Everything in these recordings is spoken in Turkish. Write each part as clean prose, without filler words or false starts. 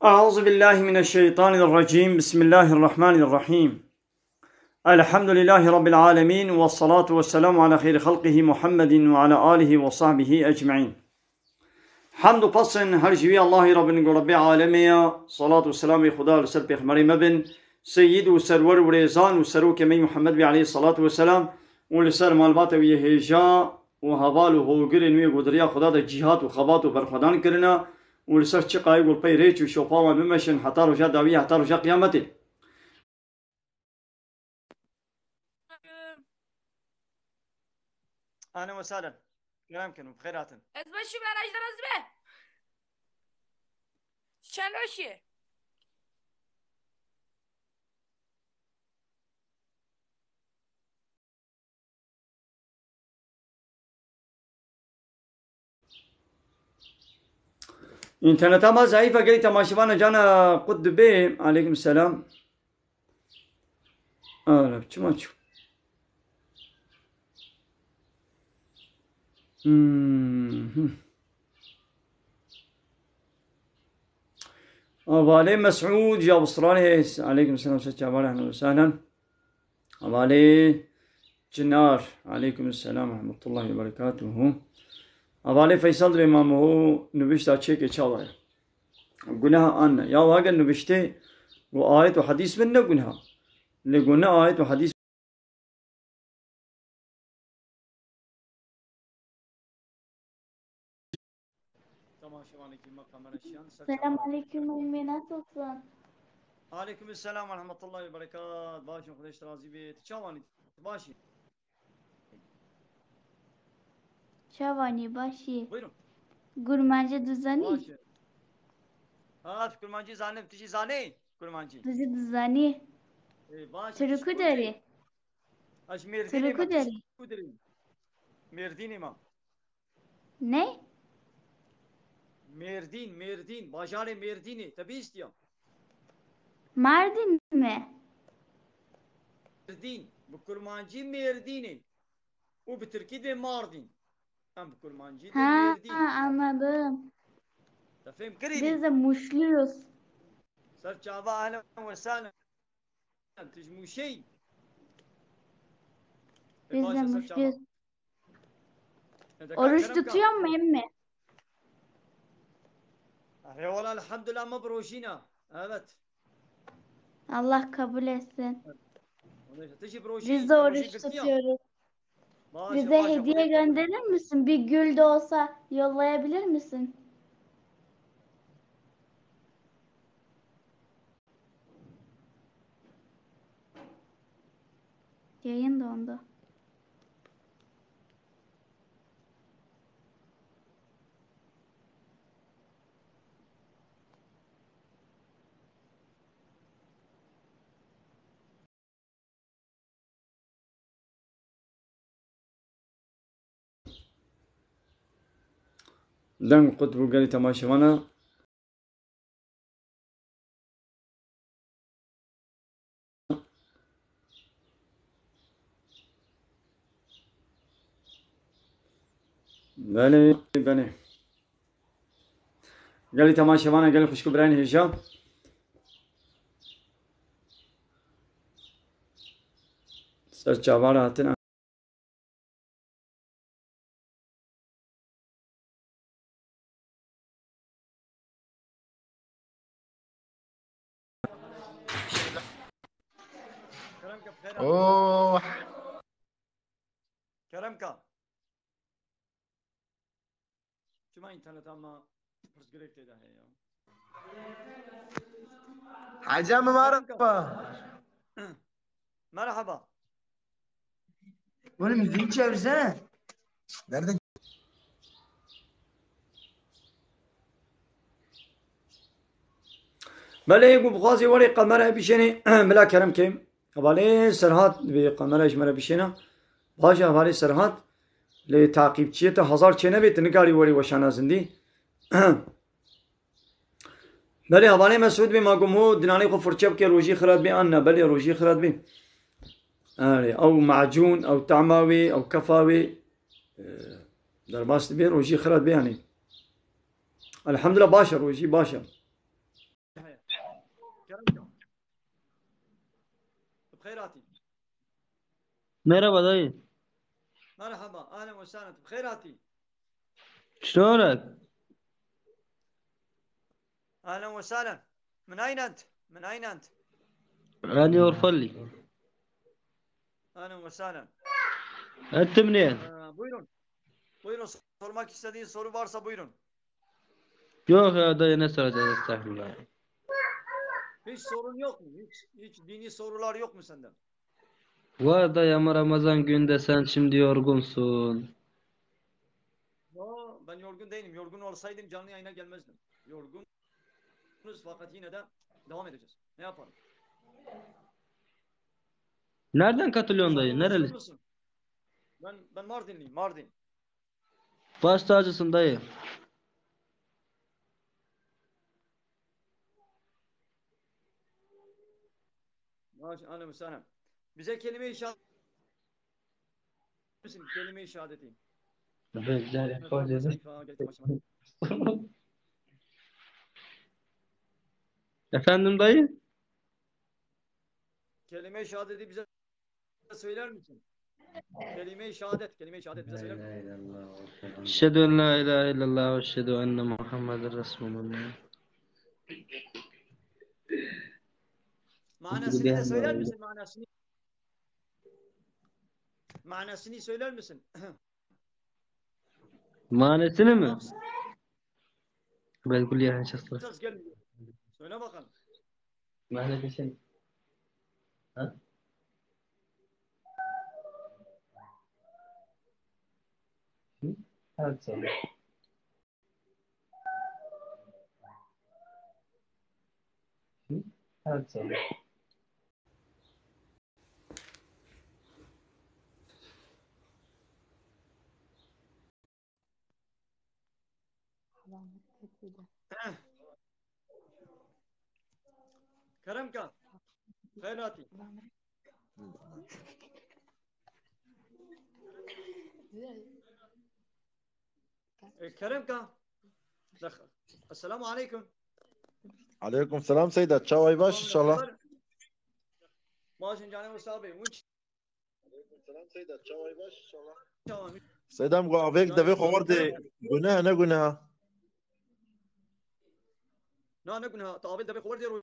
أعوذ بالله من الشيطان الرجيم بسم الله الرحمن الرحيم الحمد لله رب العالمين والصلاة والسلام على خير خلقه محمد وعلى آله وصحبه أجمعين حمد قصن هرجوي الله رب عالمية صلاة والسلام خدا لسر بخمري مبن سيد وسرور وريزان وسرو كمي محمد عليه الصلاة والسلام ولسر مالبات ويهيجا وهوال وهوغرين ويقدريا خدا دا جهات وخبات وبرخدان كرنا ولسر چقاي والبي ريچ وشوفاوا بمشن حتى رجا داوية حتى رجا قيامته. أهلا وسهلا يمكن بخيرات. ازبه شو براج در ازبه شلوشي إنترنت ما ضعيفة قلت تماشيبانا جانا قد بيه عليكم السلام. لا بتشو ما تشو. أبالي مسعود يا أستراليا عليكم السلام ست جابر أهلا وسهلا. أبالي جنار عليكم السلام ورحمة الله وبركاته. أبالي فيصل بإمامه نبشت أشيك إشارة. قلها أنا يا واجد نبشته وآية وحديث منه قلها. اللي قلنا آية وحديث. Selam aleyküm Ümmü, nasılsın? Aleyküm selam ve rahmetullahi ve berekat. Başım Kudeş razı bit. Çavani başı. Şavani başı. Buyurun. Gurmancı düzeni. Başı. Ha, kurmancı zannem tişi zane. Kurmancı. Düzü düzeni. Başı. Türkü deri. Aş merdini Türkü deri. Merdini ma. Ne? Merdin. Bajare merdini. Tabi istiyor. Mardin mi? Merdin. Bu kurmancı merdini. O bir Türkiye de Mardin. Hem bu kurmancı de merdin. Anladım. Tafhem kırıydı. Biz de Muşluyuz. Sar çava ahlen ve sahlen. Tecmu şey. Biz de Muşluyuz. Oruç tutuyor mu emmi? Eyvallah elhamdülillah mebroşina. Evet. Allah kabul etsin. Biz Biz de oruç tutuyoruz. Bize hediye gönderir misin? Bir gül de olsa yollayabilir misin? Yayın dondu. دنگ قطب گلی تماشاوانا بله گلی تماشاوانا گلی خوشکو برین هیجا سر چاوارا هاتنا اوه Keremka. Şuma internet ama pırs gerek de ya. عجب مرحبا Merhaba. Oğlum müziği çevirsene. Nereden? بله يقول بغازي وري قمرة بيشيني بلا كرم كيم قبالي سرهات بقمرة إجمرة بيشينا باشا قبالي سرهات لتعقيب چيتا هزار چينه بيت نقاري وري وشانا زندي بله قبالي مسعود بي ما قمو دناني خو فرچب كي روجي خراد بي أنا بله روجي خراد بي أو معجون أو تعماوي أو كفاوي درباست بي روجي خراد بي يعني الحمد لله باشا روجي باشا Kerem. بخيراتي. Merhaba dayı. مرحبا اهلا وسهلا بخيراتي. شلونك؟ اهلا وسهلا. من اين انت؟ من اين انت؟ أنا أورفلي. اهلا وسهلا. أنت منين؟ Buyurun. Buyurun sormak istediğiniz soru varsa buyurun. Yok ya dayı ne soracağız estağfurullah. Hiç sorun yok mu? Hiç dini sorular yok mu senden? Var dayı ama Ramazan günde sen şimdi yorgunsun. Yo, ben yorgun değilim. Yorgun olsaydım canlı yayına gelmezdim. Yorgunuz fakat yine de devam edeceğiz. Ne yapalım? Nereden katılıyorsun dayı? Şanlıurfa'lı Nereli? mısın? Ben Mardinliyim. Mardin. Baş tacısın dayı. Aleyküm selam. Bize kelime-i şehadet misin? Kelime-i şehadeti. Efendim dayı? Kelime-i şehadeti bize söyler misin? Kelime-i şehadet bize söyler misin? Eşhedü en la ilahe illallah ve eşhedü enne Muhammeden Resulullah. Manasını da söyler misin? Manasını söyler misin? Manesini mi? Ben kulliyah şahsına. Ses gelmiyor. Söyle bakalım. Manesi şey. Ha? Hadi söyle. Hadi söyle. Keremka. Hayrati. Keremka. Esselamu aleyküm. Aleyküm selam Seyda. Çao aybaş inşallah. Maaşın canım usabi. Aleyküm selam Seyda. Çao aybaş inşallah. Tamam. Seyda mgo avek deve kovarde günah ne günah. Ne günah. Tabil de bir diyor.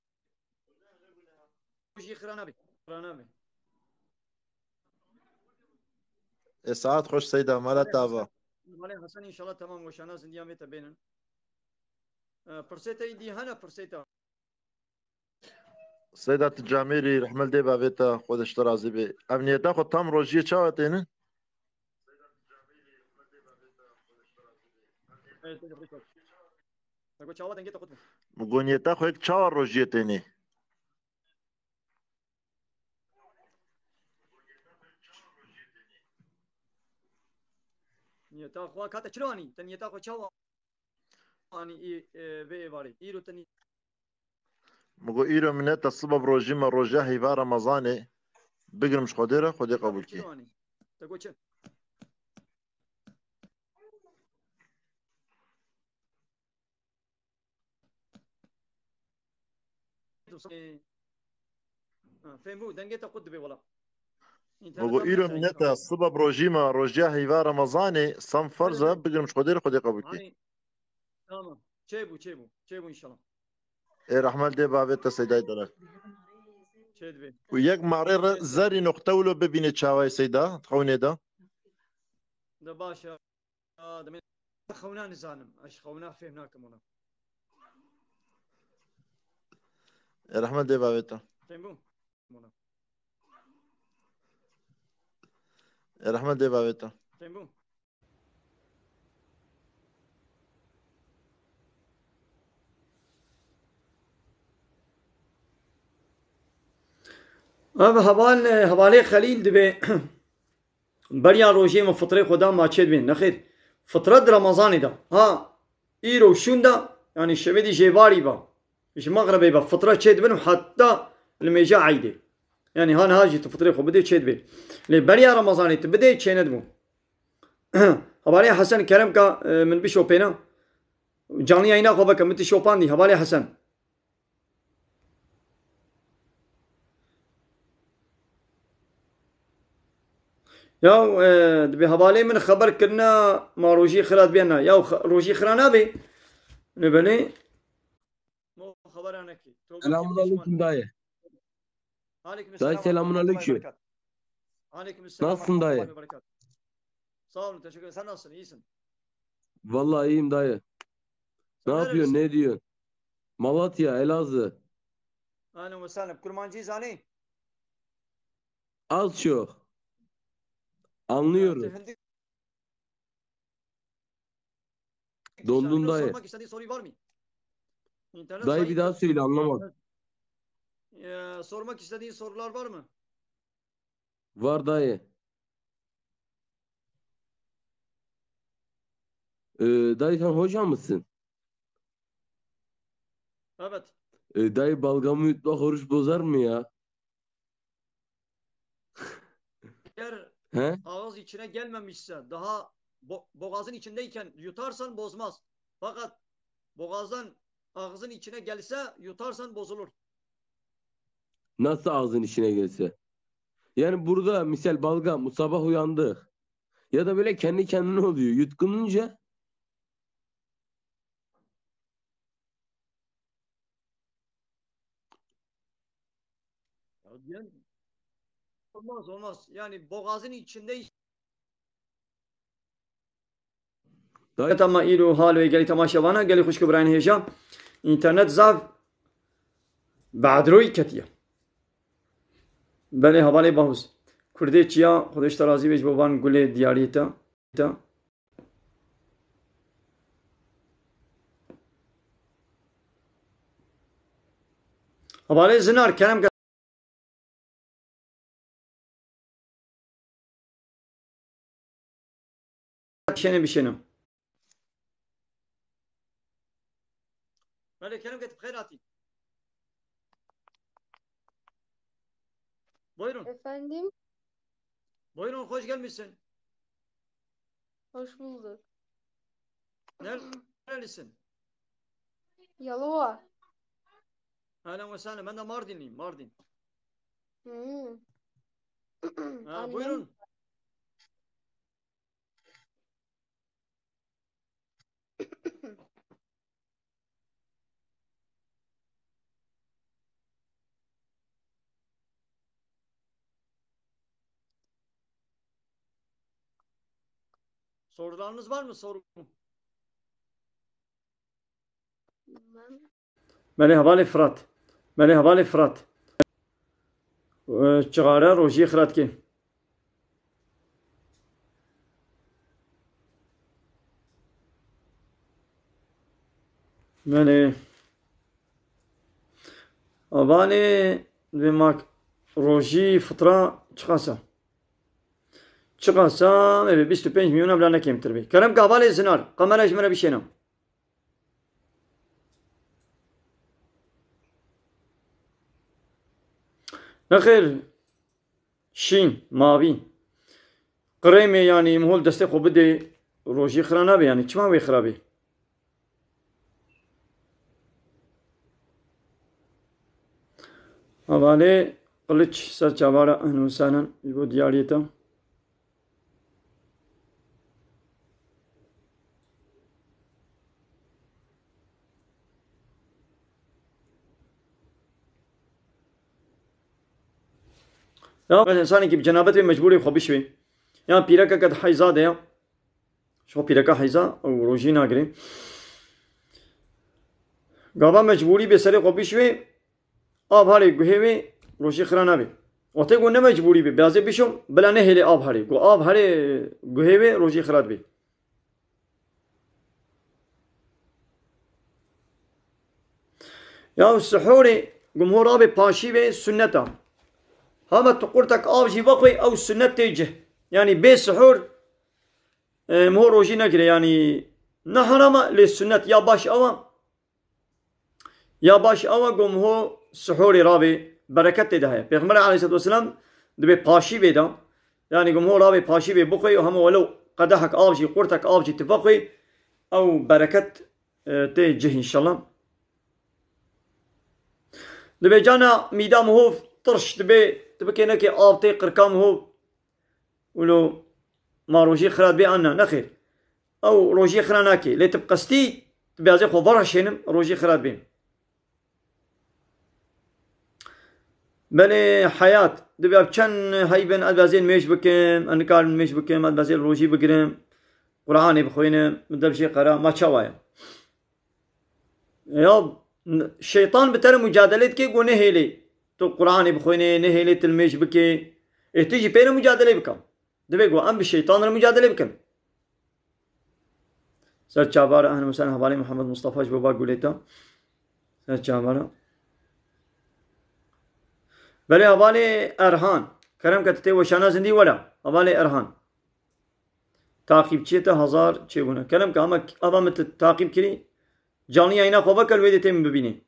Şey khiranabi. Khiranabi. Saat hoş Seyda. Mala tava. Mala Hasan inşallah tamam. Hoşana zindiya mete beynin. Persete idi hana persete. Seyda Tijamiri rahmel de baveta خودش ترازی به امنیت خود تام روزی چاوتینه. Evet. Tako çava denge takut. مگونیتا خو یک چاور روزی تینه. Niyeta xwa kata çrani. Ten niyeta xwa çava. Ani ve vari. İro ten مگو ایرو منت الصبح روزی ما روزه هیوا رمضانه. بگرمش خودره خودی قبول کی. Tako çe. فهمو دنگه تقود به ولا. مگو ایرو منت الصبح روزی ما روزه هیوا رمضانه صم فرضه بگرمش خودره خودی قبول کی. Tamam. Çebu inşallah. رحمل ده بابت سیدای داره. Çedvi. و یک معرض زری نقطه ولو ببینه چاوای سیدا تخونه ده. ده باشه. ده من خونا نزانم. اش خونا فهمنا كمونا. رحمل ده بابت. فهمو. مونا. رحمل ده بابت. فهمو. اب حواله خلیل دبی بریا روزی ما فطره خدا ما چید بین نخیر فطره رمضانی دا ها ایرو شوندا yani şevedi jevari ba iş mağrebe ba fıtra çed benim hatta الميجا عيدي يعني هان هاجي تفطري خو بدي تشيد بي لي بريا رمضاني تبدي تشيند مو حوالي حسن كرم كا من بشوبينا جاني عينا خو بك متي شوبان دي حوالي حسن يا دبي هبالي من خبر كنا ما روجي خرات بينا يا روجي خرانا بي نبني مو خبر انا كي Selamun aleyküm dayı. عليكم Dayı السلام ورحمة selamun الله aleyküm. وبركاته. Aleyküm selam Nasılsın ورحمة الله dayı? وبركاته. Sağ olun, teşekkür ederim. Sen nasılsın? İyisin. Vallahi iyiyim dayı. Ne Sen yapıyorsun? nerelisin? Ne diyorsun? Malatya, Elazığ. Ahlen ve sellem. Kurmancıyız hani. Az çok. Evet, Anlıyorum. hindi Dondun yani. dayı. Sormak istediğin soru var mı? İnternet Dayı bir daha zayıftır. söyle anlamadım. Sormak istediğin sorular var mı? Var dayı. Dayı sen hoca mısın? Evet. Dayı balgamı yutmak oruç bozar mı ya? Eğer He? ağız içine gelmemişse daha boğazın içindeyken yutarsan bozmaz. Fakat boğazdan ağzın içine gelse yutarsan bozulur. Nasıl ağzın içine gelse? Yani burada misal balgam bu sabah uyandık. Ya da böyle kendi kendine oluyor. Yutkununca Ya diyen, olmaz olmaz. Yani boğazın içinde dayı تما إيرو هالو قالي تماشا وانا قالي خوش كبرين هيجا إنترنت زاف بعد روي كتيا بله حواله باهوز کرده چیا خودش ترازی بیش بابان گله دیاری تا حواله زنار کنم شنو بشنو Böyle kerim getirip hayratı. Buyurun. Efendim, Buyurun hoş gelmişsin. hoş bulduk. Nerelisin? Yalova. Halen ve sahlen. Ben de Mardinliyim. Mardin. Hmm. Ha, Annem buyurun. Sorularınız var mı? Soru. ben بله حواله فرات. بله حواله فرات. چغاره روجی خرات کی. بله. حواله demek روجی فطرة çıkarsa. Çıkarsa evet 25 milyon bile ne kemtir be. Kerem kahvale zinar. Kamera ejmere bir şey ne? نخير شين ماوي قريمي يعني مهول دستي خو بدي روجي خرانا بي يعني كما بي خرابي حواله قلتش سر چابارا اهلا وسهلا يبو دياريتا Ya insani ki cenabet ve mecburi خوابش وي یا پیرکا قد حیزا دیا شو پیرکا حیزا او روجی ناگری گابا مجبوری به سر خوابش وي آب هاری گوهی وي روجی خرانا بي وقتی گو نه مجبوری بي بیازه بیشم بلا نه هلی آب هاری گو آب هاری گوهی وي روجی خراد بي یا السحوري جمهور آب پاشی وي سنتا هما تقولتك آبجي بقوي أو السنة تيجه يعني بي سحور مو روجي نقري يعني نحرم للسنة يا باش أوا قم هو سحوري رابي بركة تدهي بيغمر عليه الصلاة والسلام دبي باشي بيدا يعني قم هو رابي باشي بي بقوي وهم ولو قدحك آبجي قرتك آبجي تبقوي أو بركة تيجه إن شاء الله دبي جانا ميدام هو طرش دبي كأنك آب تي قركام هو ولو ما روجي خرات بي أنا نخير أو روجي خراناكي لي تبقستي تبيازي خو برشينم روجي خرات بين بله حياة دبي بچن هايبن أدبازين ميش بكم أنكار ميش بكم أدبازين روجي بقرم قرآن بخوينم مدبشي قرا ما تشوايا يا الشيطان بتر مجادلة كي قو نهيلي تو قرآن بخوينه نهيلي تلميش بكي تيجي بين مجادلة بكم دبي قو أم بالشيطان المجادلة بكم سر چابارا أهلا وسهلا حوالي محمد مصطفى جبابا قوليتا سر چابارا بله حوالي أرهان کرم کتتے وشانا زندی ولا حوالي أرهان takipçiye de hazar çevuna. Kelam ki ama adamı takip kiri canlı yayına kova kalvede tem bibini.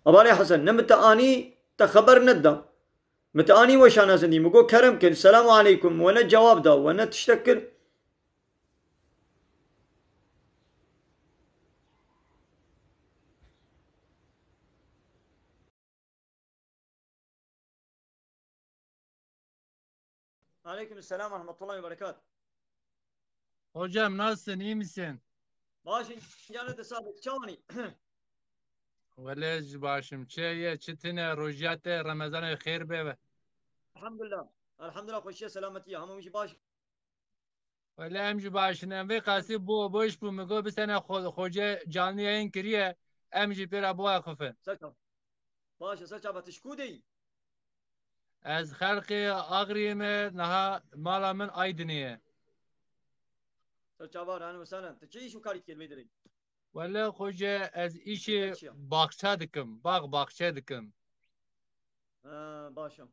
Abale Hasan ne metaani ta haber nedda. Metaani ve şana zindi. Mugo kerem kir selamu aleyküm ve ne cevap da ve ne teşekkür. Aleykümselam ve rahmetullahi ve berekat. Hocam nasılsın? İyi misin? Başın canı da sabit çavani. Velej başım. Çeye, çitine, rojate, Ramazan-ı hayır be. Elhamdülillah. Elhamdülillah hoşça selametiye. Hamamıcı baş. Vele emci başına ve kasi bu boş bu mugo bir sene hoca canlı yayın kiriye emci pera bu akıfı. Saçma. Başa saçma batışku değil. Az halkı ağrıyım naha malamın aydınıya. Saçma var hani mesela. Teçeyi şu karit kelime direk. Vele hoca az işi bakça dikim. Bak bakça dikim. Başa.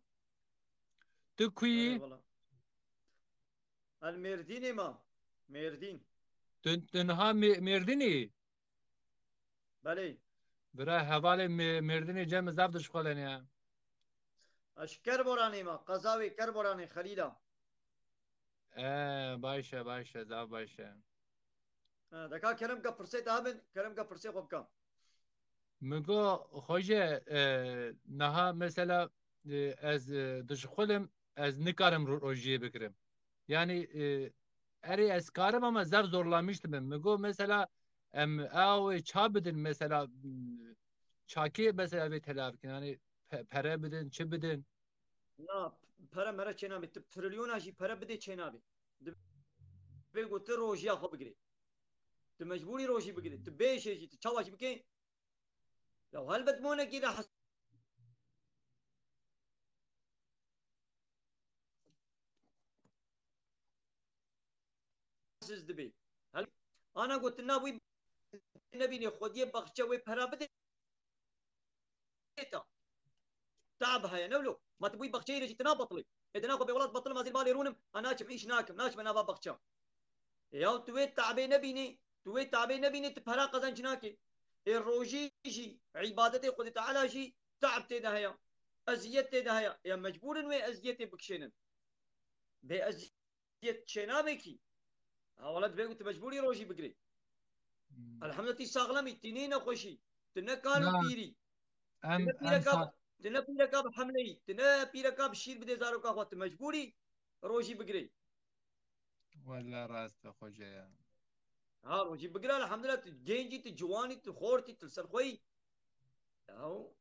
Tu kuyi? El Merdin ma. Merdin. Tünha Merdini? Bale. Bira havale Merdini cem zabdır şkoleni ya. Aşker borani ma. Kazavi ker borani Halila. Başa zav başa. Daka kerem ka pırse tahabin. Kerem ka pırse khobka. Mugo hoca naha mesela az dışkolem az nikarim rojiye bikirim. Yani eri az karım ama zar zorlanmıştım ben. Mugo mesela av çabidin mesela çaki mesela bir telafi yani pere bidin çi bidin. Na para mera çenabi. Trilyona jî para bide çenabi. Ve gote rojiya xwe bigirî. Tu mecburî rojî bigirî. Tu bêşê jî tu çawa jî bikê. Ya helbet monekî de siz dibe. Ana gotin na wî nebînî xwediyê baxçe wê pera bide. تعب هيا نولو ما تبوي بخشي رجي تنا بطلي اذا ناخذ بولاد بطل ما زي بالي رونم انا عيش ناكم ناش من ابا بخشا يا تويت تعبي نبيني تويت تعبي نبيني تفرا قزن جناكي الروجي جي عبادتي قد تعالى جي تعبتي ده هيا ازيتي ده هيا يا مجبور وي ازيتي بكشينن بازيت شنابكي ها ولد بيقول مجبوري روجي بقري الحمد لله ساغلمي تنين خوشي تنكالو بيري تنا پیرکا حمله تنا پیرکا شیر بده زارو کا وقت مجبوری روجی بگری والله راست خوجه ها روجی بگرا الحمدلله گنجی ت جوانی ت خورتی ت سرخوی او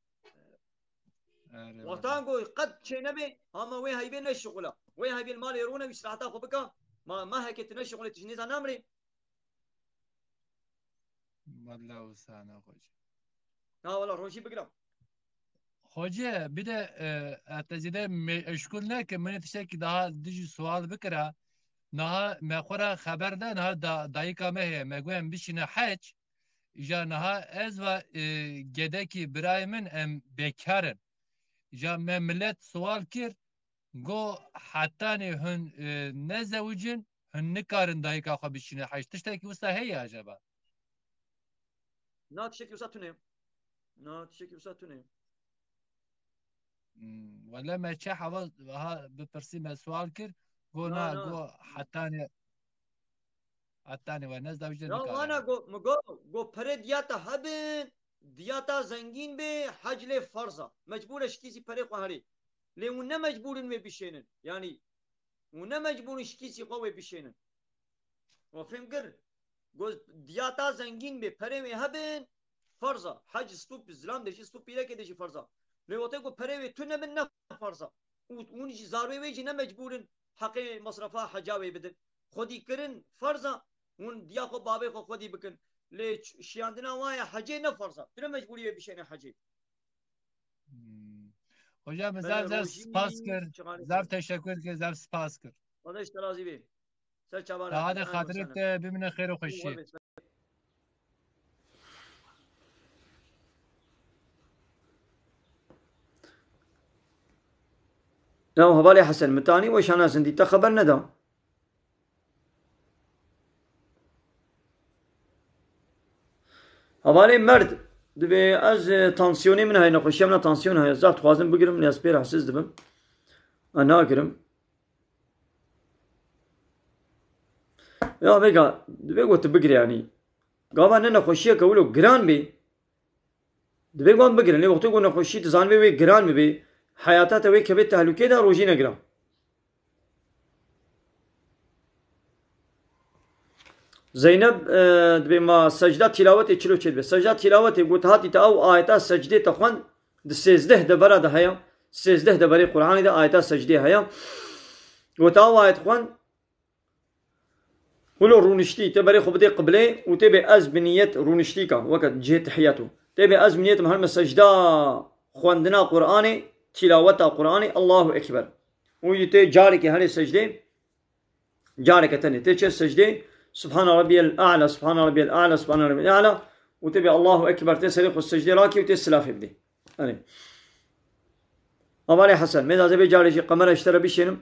وطانگو قد چنبه اما وين هايبين الشغله وين هايبين المال يرونا مش راح تاخذ بك ما هيك تنشغل تجنيز نمري والله وسانه خوجه ها والله روجی بگرا Hoca bir de atezide meşgul ne ki beni tişeki daha dici sual bikira naha mekora haberde naha dayıka mehe meguen bişine hac ja naha ez ve gedeki biraymin em bekarın ja me millet sual kir go hatta ne hun ne zevcin hun nikarın dayıka xwe bişine hac tişteki usta heye acaba na tişeki usta tune na tişeki usta tune ولا ما تشاح ها ببرسي ما سؤال كر قونا قو حتاني والناس ده بيجي لا انا جو پره دیاتا هبن دیاتا زنگین به حجل فرضا مجبورش کسی پره قهری لی اون نمجبورن و بشینن یعنی اون نمجبورن شکیسی خواه بشینن و فهم گر گوز دیاتا زنگین به پره و هبن فرضا حج ستوب زلام دشی ستوب پیره که دشی فرضا لی وقتی گو پره و تو نبن نه فرضا اون زاروی ویجی نمجبورن حق مصرفا حجاوی بدن خودی کرن فرضا اون دیا خو بابه خو خودی بکن لی شیاندنا وای حجه نه فرضا تو مجبوری بشینه حجه Hocam بله زر سپاس روژی کرد چقدر زر تشکر کرد زر سپاس کرد خداش ترازی بی سر چابارت دعاد اهلا خاطرت وسهلا ببینه خیر و خوشی نعم هبالي حسن متاني وش أنا سندي تخبر ندا هبالي مرد دبي از تانسيوني من هاي نخشي من تانسيون هاي زات خوازم بگرم ناس بير حساس دبم أنا أقرم يا بيجا دبي قلت بقري يعني قابا ننا خشيه كولو جران بي دبي قام بقري لي وقت قلنا خشي تزان بي جران بي حياتات وي كبت تهلكه دا روجي نقرا زينب دبي ما سجدة تلاوتي چلو چد بي سجدة تلاوتي قلت هاتي تا او آيتا سجدة تخوان د 13 دبره ده هيا 13 دبره قرآن ده آيتا سجدة هيا قلت او آيت خوان ولو رونشتي تبري خبدي قبلي وتبي از بنية رونشتي كا وقت جهة تحياته تبي از بنية مهلم سجدة خواندنا قرآني تلاوة قرآني الله أكبر ويتي جارك هني سجدة جارك تاني تيجي سجدة سبحان ربي الأعلى سبحان ربي الأعلى سبحان ربي الأعلى وتبي الله أكبر تسرق السجدة راكي وتسلاف بدي يعني أمالي حسن ماذا تبي جاري شي قمر اشترى بشينم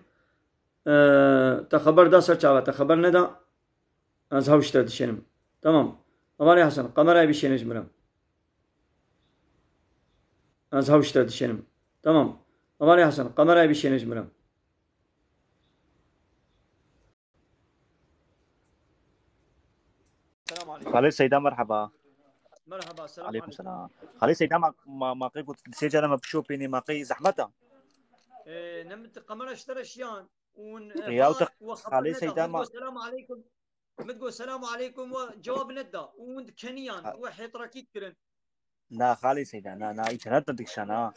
تخبر دا سر چاوا تخبر ندا از هاو اشترى دشينم تمام أمالي حسن قمر أي بشينم جمرم از هاو اشترى دشينم تمام أمالي حسن قمر أي بشينم جمرم السلام عليكم خالد سيدا مرحبا مرحبا السلام عليكم عليكم السلام خالد سيدا ما قيقت سيجا لما بشوف بيني ما قي زحمتها نمت قمر اشترى شيان ون رياوتك وخبر خالد ندا سيدا متقول ما السلام عليكم متقول السلام عليكم وجواب ندا وند كنيان وحيط راكيت كرن نا خالد سيدا نا انترنت دكشانا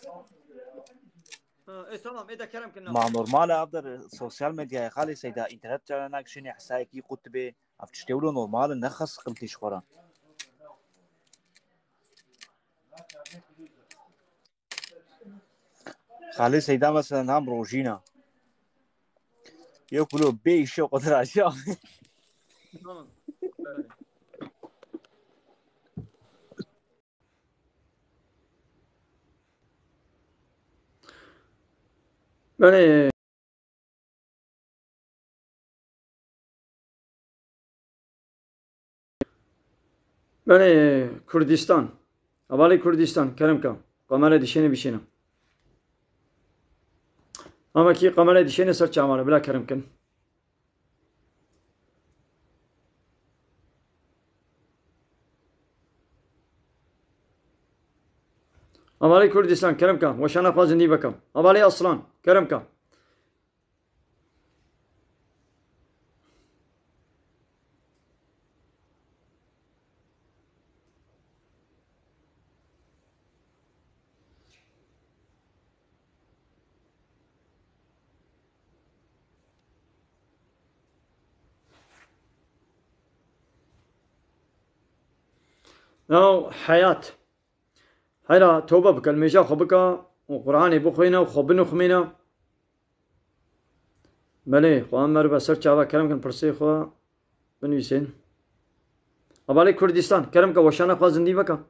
ايه تمام اذا كلام كنا ما نورمال افضل سوشيال ميديا يا خالد سيدا انترنت جانا شنو حسايكي قلت به افتشتولو نورمال نخص قلتي شخورا خالد سيدا مثلا نام روجينا يقولوا بيشو قدر اشياء تمام بله بله كردستان أبالي كردستان كلام كم قمرة دشينة بشينة أما كي قمرة دشينة سر چامارة بلا كلام كن أبالي كردستان كلام كم وشانا قازندي بكم أبالي أصلان كلام كم نو حياة هلا توبة بك الميجا خبكا وقرآن بخوينا وخبنا خمينا بله خوان مربا سر چاوا كلام كن پرسي خوا بنويسين أبالي كردستان كلام كا وشانا خازندي بكا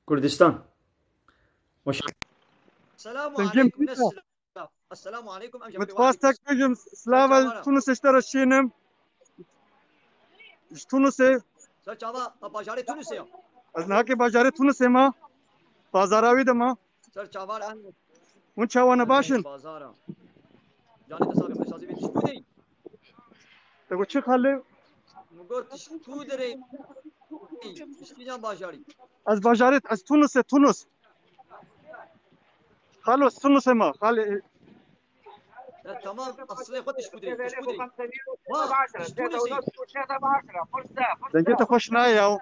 كردستان السلام عليكم السلام عليكم أم جمالي متفاستك بجم سلاوة تونس اشترى الشينم تونسي سر چاوا باجاري تونسي از نهاكي باجاري تونسي ما بازاراوي دما سر چاوار أن اون چاوانا باشن بازارا جاني تصابي خشازي بيت شتو دي تقول چه خاله مگور تشتو دري تشتي جان باجاري از باجاري از تونس خالص تونس ما خاله tamam اصلي خد تشبودي ما تونسي دنگت خوش نه یا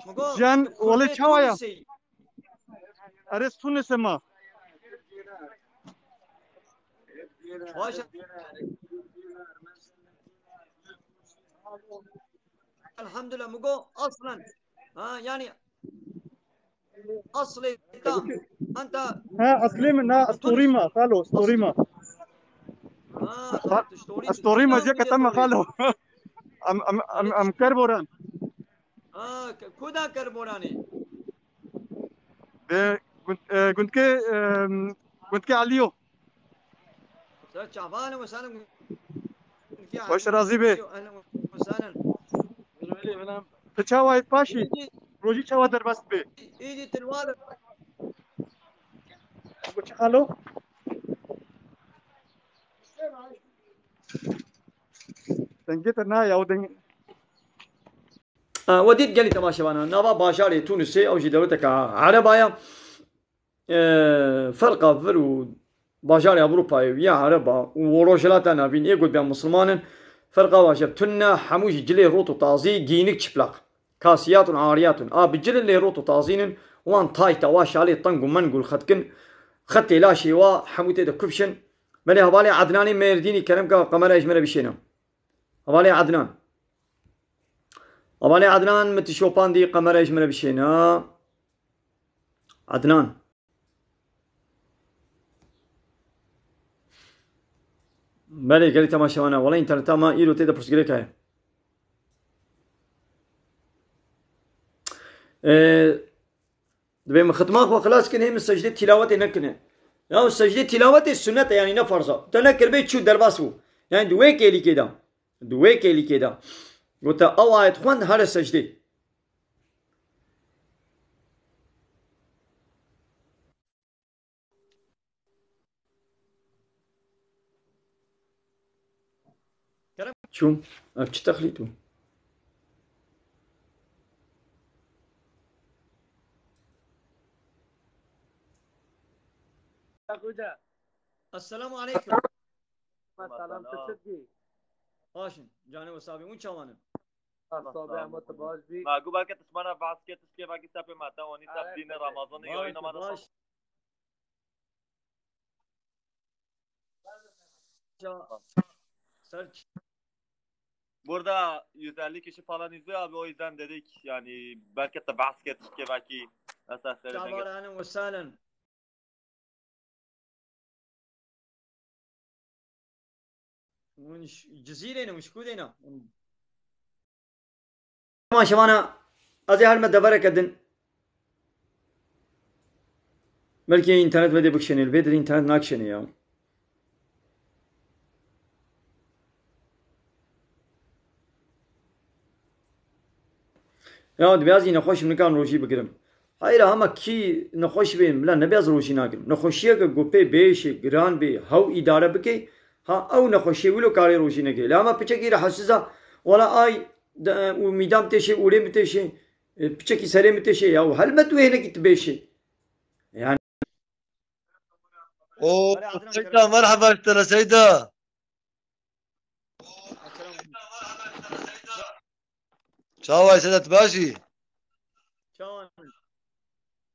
مگو جان ولی کرد چاویا تونسی ارس تونس ما باش الحمد لله مگو اصلا ها يعني اصلي انت ها اصلي من اسطوري ما خالو اسطوري ما طيب تشتوري اسطوري ما جاك تم توري خالو ام كربوران كودا كربوراني كنت كي عليو شعبان وسهلا باش راضي به اهلا وسهلا تشاوي باشي روجي تشاوي دربس به ايدي تلوال وش خالو دنگت نه یا دنگ وديت قال لي تماشى وانا نابا باشاري تونسي او شي دولتك عربايا فرقه فرو باشاري اوروبا يا عربا وروجلاتنا بين يقول بين مسلمان فرقه واشب تنا حموش جلي روتو طازي جينك شبلاق كاسيات عاريات بجل اللي روتو طازين وان تايتا واشالي طنق منقول خدكن خدتي لا شي وا حموتي كبشن بني هبالي عدناني ميرديني كلام قمر اجمل بشينا هبالي عدنان أباني عدنان متشوفان دي قمر يجمل بشينا عدنان بله قالي تماشى وانا والله انترنت ما ايرو تيدا برسقريك هاي دبي مختماخ وخلاص كن هي من سجدة تلاوة نكنه يا سجدة تلاوة السنة يعني نفرزة تنكر بيت شو درباسو يعني دويك اللي كده دويك اللي كده قلت او آيت خوان هر سجده شو ابتش تخليتو السلام عليكم سلام تشدي هاشم جاني وصابي وين شوانم صابع متباش بي ما قبل كنت تسمعنا باسكت تسكي باقي سابي ماتا وني ساب دين رمضان يوينا ما باش Search. Burada 150 kişi falan izliyor abi, o yüzden dedik yani belki de basket ki belki شعبان mesela اهلا وسهلا ونش جزيرة مش كودينا ما شوانا ازي هالمدة بركة بلكي انترنت بدي بكشني البيت الانترنت ناكشني يا يا بيازي نخوش من كان روشي بكرم هاي هما كي نخوش بين لا نبياز روشي ناكرم نخوشيه كوبي بيش جران بي هاو اداره بكي ها او نخوشي ولو كاري روشي نكي لا ما بيچكي حسسا ولا اي وميدام تشي اولي متشي بيچكي سري متشي يا هل متو هنا كتبيشي يعني اوه سيدة مرحبا ترى سيدة شاو يا سيدة باشي شلون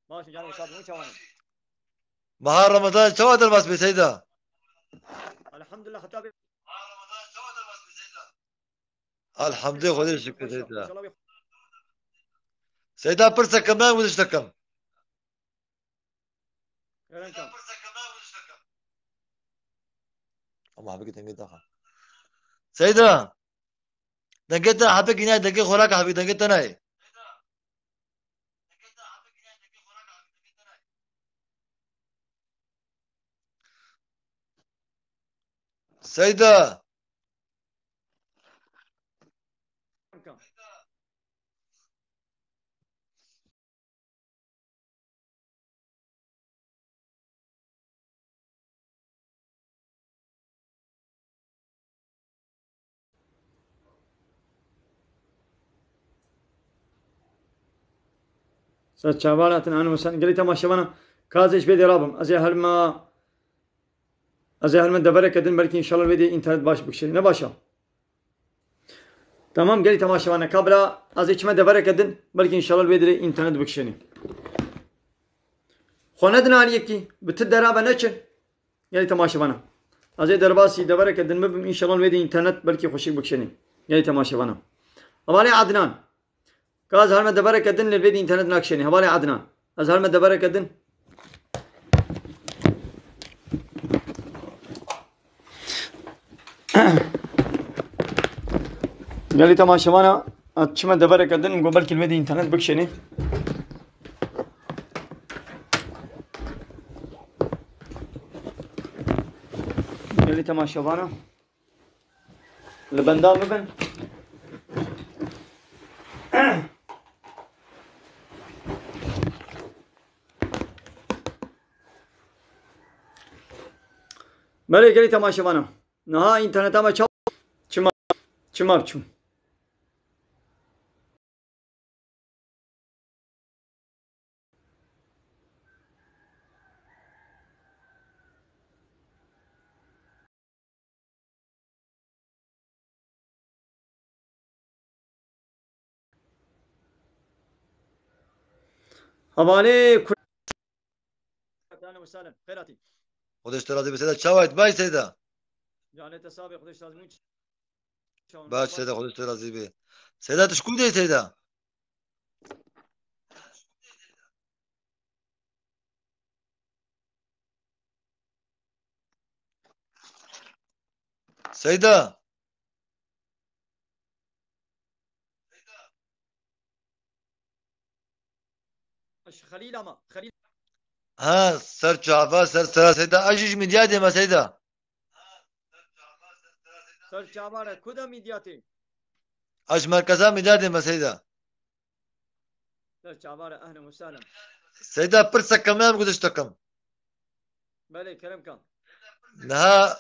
ماشي جاني وصابي وين شلون مهار رمضان شو هذا الباس بسيدة الحمد لله خطابي الحمد لله خذي الشكر سيدة سيدة برسا كمان ودش تكم الله حبيبي تنقي دخل سيدة دقيت حبيبي هنا دقيق خوراك حبيبي دقيت انا سيدة شعبانة انا وسهلا قلت ما شوانا كازش بيدي رابم ازي هل ما از هلمند دبره کردن بلکه انشالله ویدی اینترنت باش بکشی نه باشا تمام گلی تماشاوانه کابرا از içime دبره کردن بلکه انشالله ویدی اینترنت بکشی خونه دناری یکی بتر درابه نچن گلی تماشاوانه از درباسی دبره کردن مبم انشالله ویدی اینترنت بلکه خوشی بکشی گلی تماشاوانه حوالی عدنان کاز هلمند دبره کردن لویدی اینترنت نکشی حوالی عدنان از هلمند دبره کردن گلی تماشاوانه açıma دبره کردن گو بلکه لویدی اینترنت بکشی گلی تماشاوانه لبندان مبن بله گلی تماشاوانه نه اینترنت ama çima بچم حواله اهلا وسهلا خيراتي خودش ترازی به سیدا چاوید باش سیدا جانت صاحب خودش لازم باش سیدا خودش ترازی به سیدا تشکو دی سیدا سیدا خلیل ama خلیل ها سر چاوا سر سرا سیدا اجیج میدیاده ما سیدا سر چاواره کدام میدیاتی اج مرکزا میداده ما سیدا سر چاواره اهلا وسهلا سیدا پر سکم نام گذش تکم بله کرم کن نه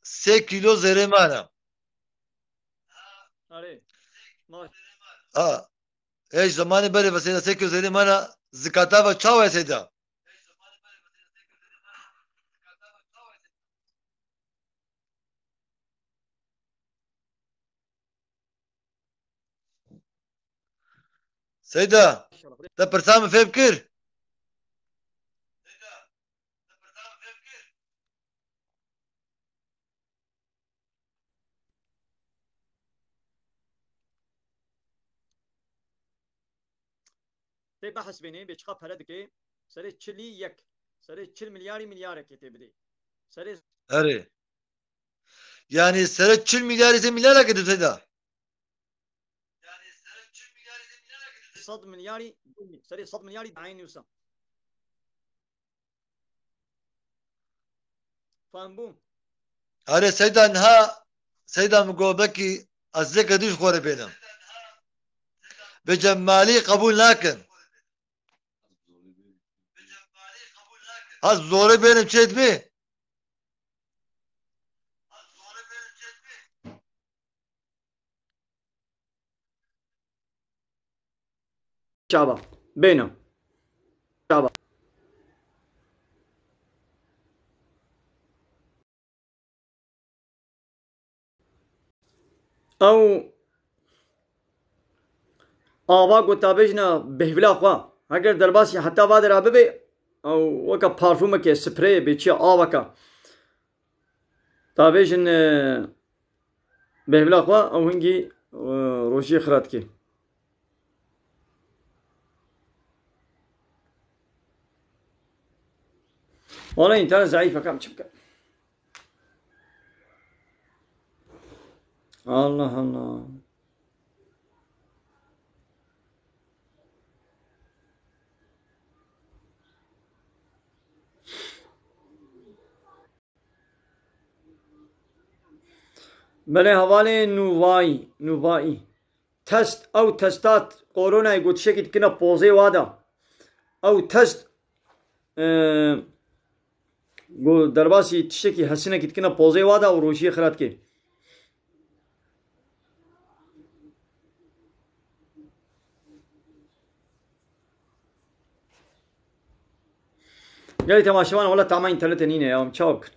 3 کیلو زره مانا آره ماش ایش زمانی بری و سیدا 3 کیلو زره مانا زکاتا و چاوه سیدا سيدة ده برسام في بكر تی بحث بینی بیچقا پرد که سر 41 سر 40 milyar که تی بدی سر أري يعني سرت 40 مليار زي مليار كده سيدة 100 milyar سر 100 milyar عين يوسف فهم بوم أري سيدة إنها سيدة مقوبكي أزيك دوش خوري بينهم بجمالي قبول لكن az zoru benim çet mi? Çaba. Benim. Çaba. او آوا گوتابجنا بهولا خوا اگر درباسی حتی واد رابه بی او وکا پارفومه که سپری بیچی آوا کا تابجن بهولا خوا او هنگی روشی خرات کی والله انترنت ضعيفة كم شبكة الله الله بله حواله نوایی تست او تستات کورونا گوت شکیت کنا پوزه وادا او تست گو درباسی تشکی حسینه کت کنا پوزه وادا و روشی خرات کی گلی تماشاوان ولا تاما اینترنت نینه یا چاک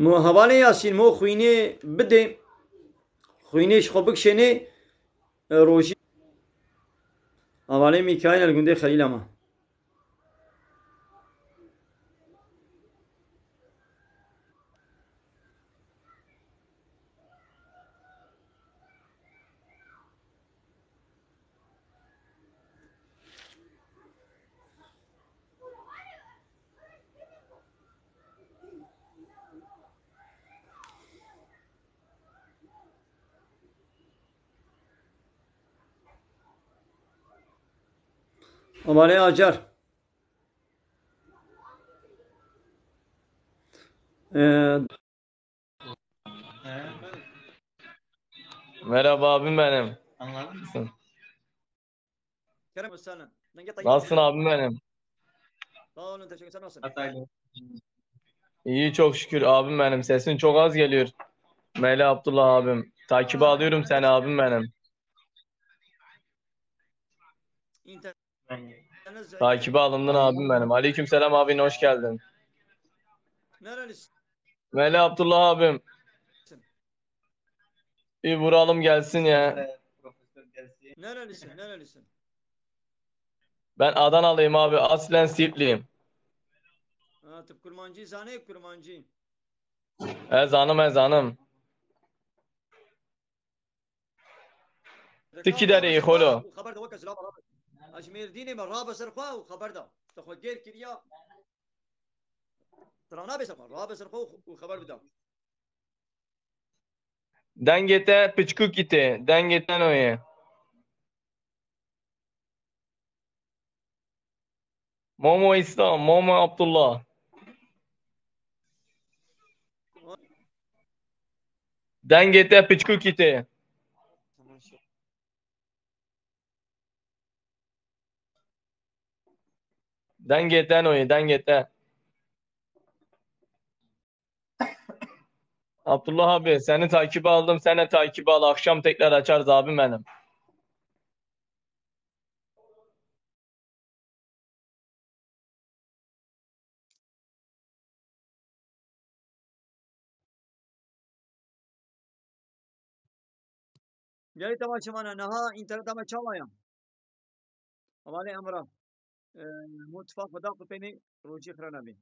مو هەواڵێ یاسین مۆ خوینێ بدێ خوینێش خۆ بکشێنێ ڕۆژی هەواڵێ میکایل لە گوندەی خەلیلەمە هەواڵێ ئاجار Merhaba abim benim. Anladın mı? Nasılsın? Kerem Özcan'ın. Nasılsın abim benim? Sağ olun teşekkür ederim. Nasılsın? Hataylı. İyi çok şükür abim benim. Sesin çok az geliyor. Melih Abdullah abim. Takibe alıyorum seni abim benim. Takibe alındın abim benim. Aleykümselam abin hoş geldin. Nerelisin? Melih Abdullah abim. Bir vuralım gelsin ya. Nerelisin? Nerelisin? Ben Adanalıyım abi. Aslen Siirtliyim. Ha, tıp kurmancı zane kurmancı. Ezanım ezanım. Tiki dereyi holo. خبر ده وكا سلام الله اجمير ديني من رابع سرخوا وخبر ده تخو غير كريا ترانا بسرخوا رابع سرخوا وخبر بده Dengete piçkuk iti. Dengeten oyu. Momo İslam. Momo Abdullah. Dengete piçkuk iti. Dengeten oyu. Dengete. Abdullah abi seni takibe aldım. Sen de takibe al. Akşam tekrar açarız abim benim. جاي تما شمانا نها انترنت ما چاوايا حوالي امرا متفق بداق بيني روجي خرانا بي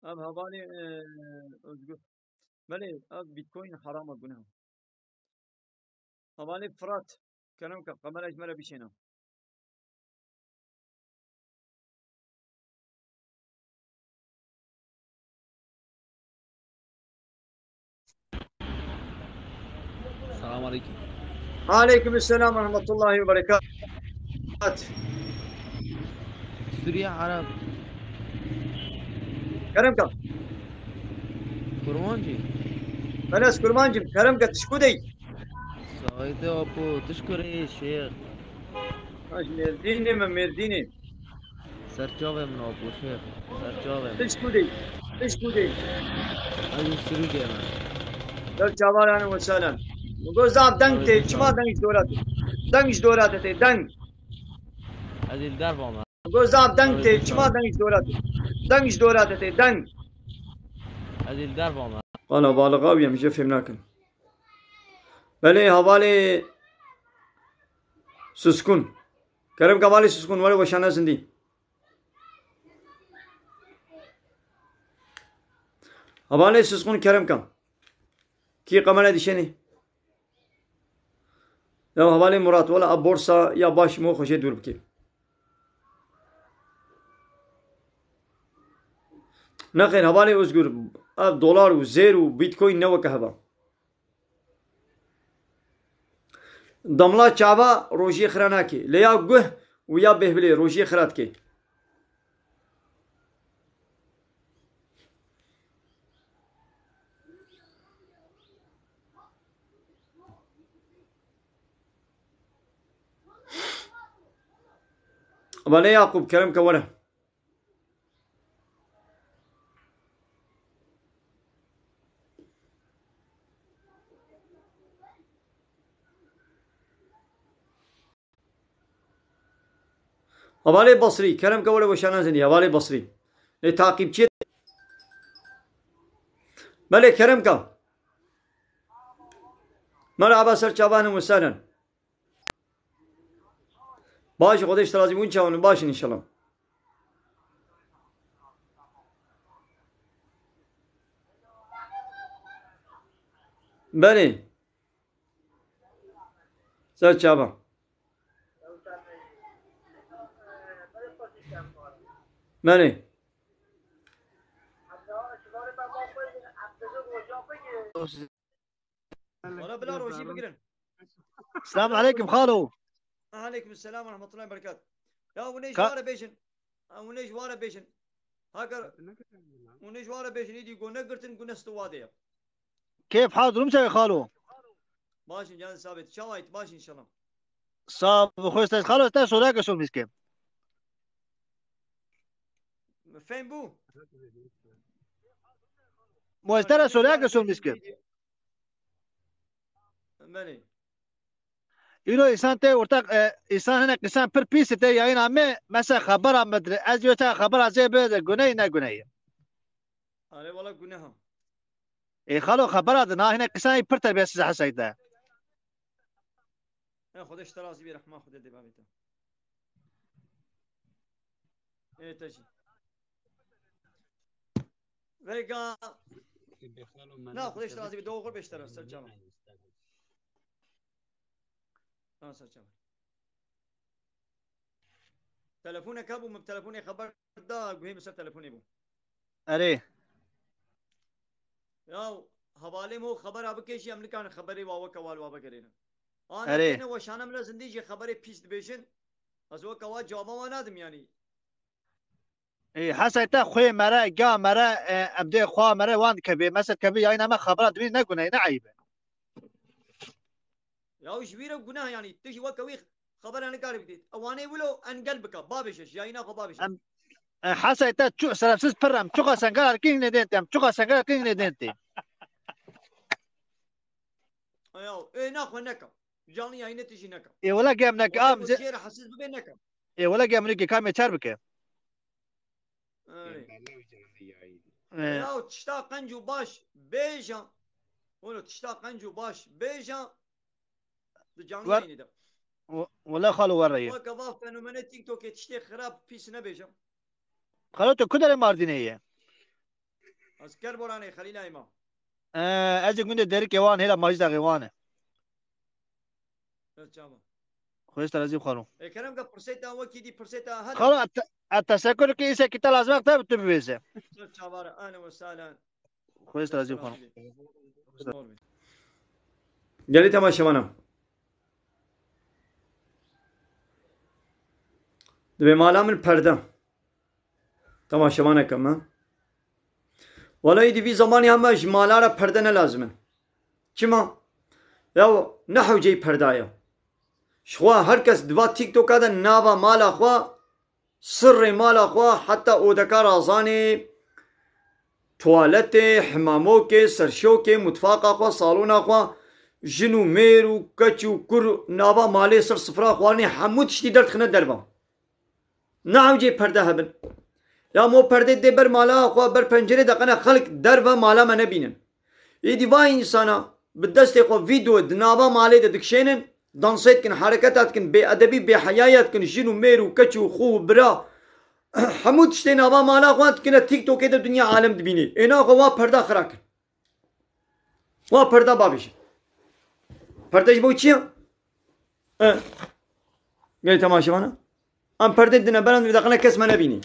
اب حوالي özgür بله اب بيتكوين حرام گناه حوالي فرات كلام کا قمر اجمل بيشينا السلام عليكم. عليكم السلام ورحمة الله وبركاته. سوريا عرب. كرمك. كرمانجي. بلاس كرمانجي كرمك تشكودي. سعيد أبو تشكر إيه شيخ. مرديني من مرديني. سرجاوي من أبو شيخ. سرجاوي. تشكودي. تشكودي. أنا سوريا من. دل جوالان وسلام. نقول زاب دنگ تي چما دنگ دولت. دنگ دولت تي دنگ. هذه الدرب ما. نقول زاب دنگ تي چما دنگ دولت. دنگ دولت تي دنگ. هذه الدرب ما. والله بالغاوية مش فهمناكن. بله حوالي سسكون. كرم كمالي سسكون ولا وشانا زندي. حوالي سسكون كرم كم. كي قمنا ديشني. لو حوالي مرات ولا بورصة يا باش مو خوشي دور بكي. نخير حوالي özgür دولار وزير وبيتكوين نوا كهبا. دملا چاوا روشي خراناكي ليا گوه ويا بهبلي روشي خراتكي. ولا يعقوب كلام كوره حوالي بصري كلام كوره وشانا زندي حوالي بصري لتعقيب چه بله کرم کا مرحبا سرچاوانم وسهلا باش خودش ترازی اون چاون باش انشالله بله سرچاوان بله ولا بلا روشي بقرن السلام عليكم خالو. عليكم السلام ورحمة الله وبركاته. يا ونيش وارا بيشن ونيش وارا بيشن هاكر ونيش وارا بيشن يدي يقول نقرتن يقول نستوادية كيف حاضر مسوي خالو؟ ماشي جان ثابت شوايت ماشي إن شاء الله. صاب خوش خالو تا سوراك شو مسكين. فين بو؟ مسترى سوراك شو مسكين. مالي. اینو انسان ته ورتق انسان هناك انسان پر پیس ته یا این همه مثلا خبر مدر از یو تا خبر از به گناه نه گناه آره والله گناه ای خالو خبر از نه هناك انسان پر تربیت از حسیده خودش ترازی بی رحمه خود دی بامیتا ای تجی ویگا نه خودش ترازی بی دو خور بیشتر است سرچما ها سرچما تلفونك ابو من تلفوني خبر دا قهي بس تلفوني بو اره يا حوالے مو خبر اب کے شي امریکان خبري واو کوال وابا کرينا اره انا وشانم لا زندگی خبري پیست بيشن ازو کوا جواب ما نادم يعني ای حسیته خوی مره گا مره ابدي خوا مره وان کبي مثلا کبي یا این همه خبرات بی نه گناه نه عیبه يا وش بيرو گناه يعني تجي وكوي خبر انا قارب ديت اواني ولو ان قلبك بابش جاينا بابش حسیته چو سرفسز پرم چوغا سنگار کینگ ندینتم چوغا سنگار کینگ ندینتم ايو اي ناخذ نكا جاني هاي نتيجي نكا ای ولا گام نک ام جير حسس بين نكا ای ولا گام نک کام چار بکه يا تشتاق قنجو باش بيجا ولو تشتاق قنجو باش بيجا جاني هاي ندا ولا خالو وريه وكذا فنومن تيك توك تشتي خراب بيس نبيجا خالو تو کدر ماردینه اسكر بوراني خليل ايما از گونده دری که وان هلا ماجد غوانه تمام خوش ترازی خالو كلام کا پرسيتا وكي دي پرسيتا هذا خالو التذكر كي يسا كتا لازم اكتب تبيزه شابارة اهلا وسهلا خوش ترازي خالو جلي تماشا دبي مالا من پرده تماشا كمان ولا يدي في زماني همش مالا را پرده نلازمه كما يا نحو جي پردايا شخوا هر کس دوا تیک توک دا ناوا مالا خوا سر مالا خوا حتی اودکار آزانی توالت حمامو کے سرشو کے متفاقا خوا سالونا خوا جنو میرو کچو کر ناوا مالی سر صفرا خوانی حمود شتی درد خنه دربا نعو جی پرده هبن یا مو پرده دی بر مالا خوا بر پنجره دقنا خلق دربا مالا ما نبینن ایدی وای انسانا بدست خوا ویدیو دناوا مالی دکشینن دانسيت كن حركات كن بأدبي بحيايات كن جنو ميرو كتشو خو برا حمود شتين أبا مالا قوانت كنا تيك توك كده الدنيا عالم دبيني إنا قوا پردا خراك وا پردا بابش پرداش بو چيا قال تماشا وانا ام پرده دنا بران بدقنا كس ما نبيني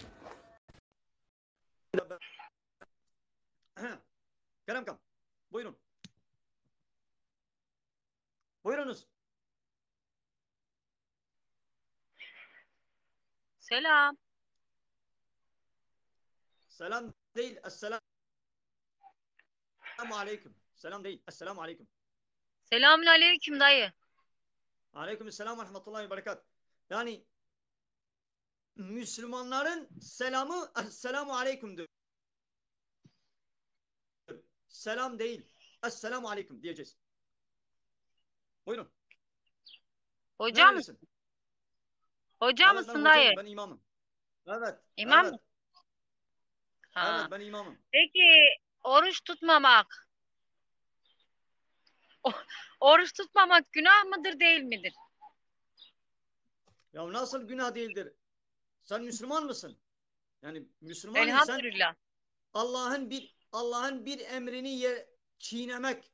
كلام كم بويرون بويرونس سلام سلام ديل السلام عليكم سلام ديل السلام عليكم Selamun aleyküm dayı. Aleyküm selam ve rahmetullahi ve berekat. Yani Müslümanların selamı esselamu aleykümdür. Selam değil. Esselamu aleyküm diyeceğiz. Buyurun. Hoca mısın? Hoca Evet, mısın ben hocayım, dayı? ben imamım. Evet. İmam Evet. mı? Ha. Evet ben imamım. Peki Oruç tutmamak. Oruç tutmamak günah mıdır değil midir? Ya nasıl günah değildir? Sen Müslüman mısın? Yani Müslüman insan Elhamdülillah. Allah'ın bir emrini çiğnemek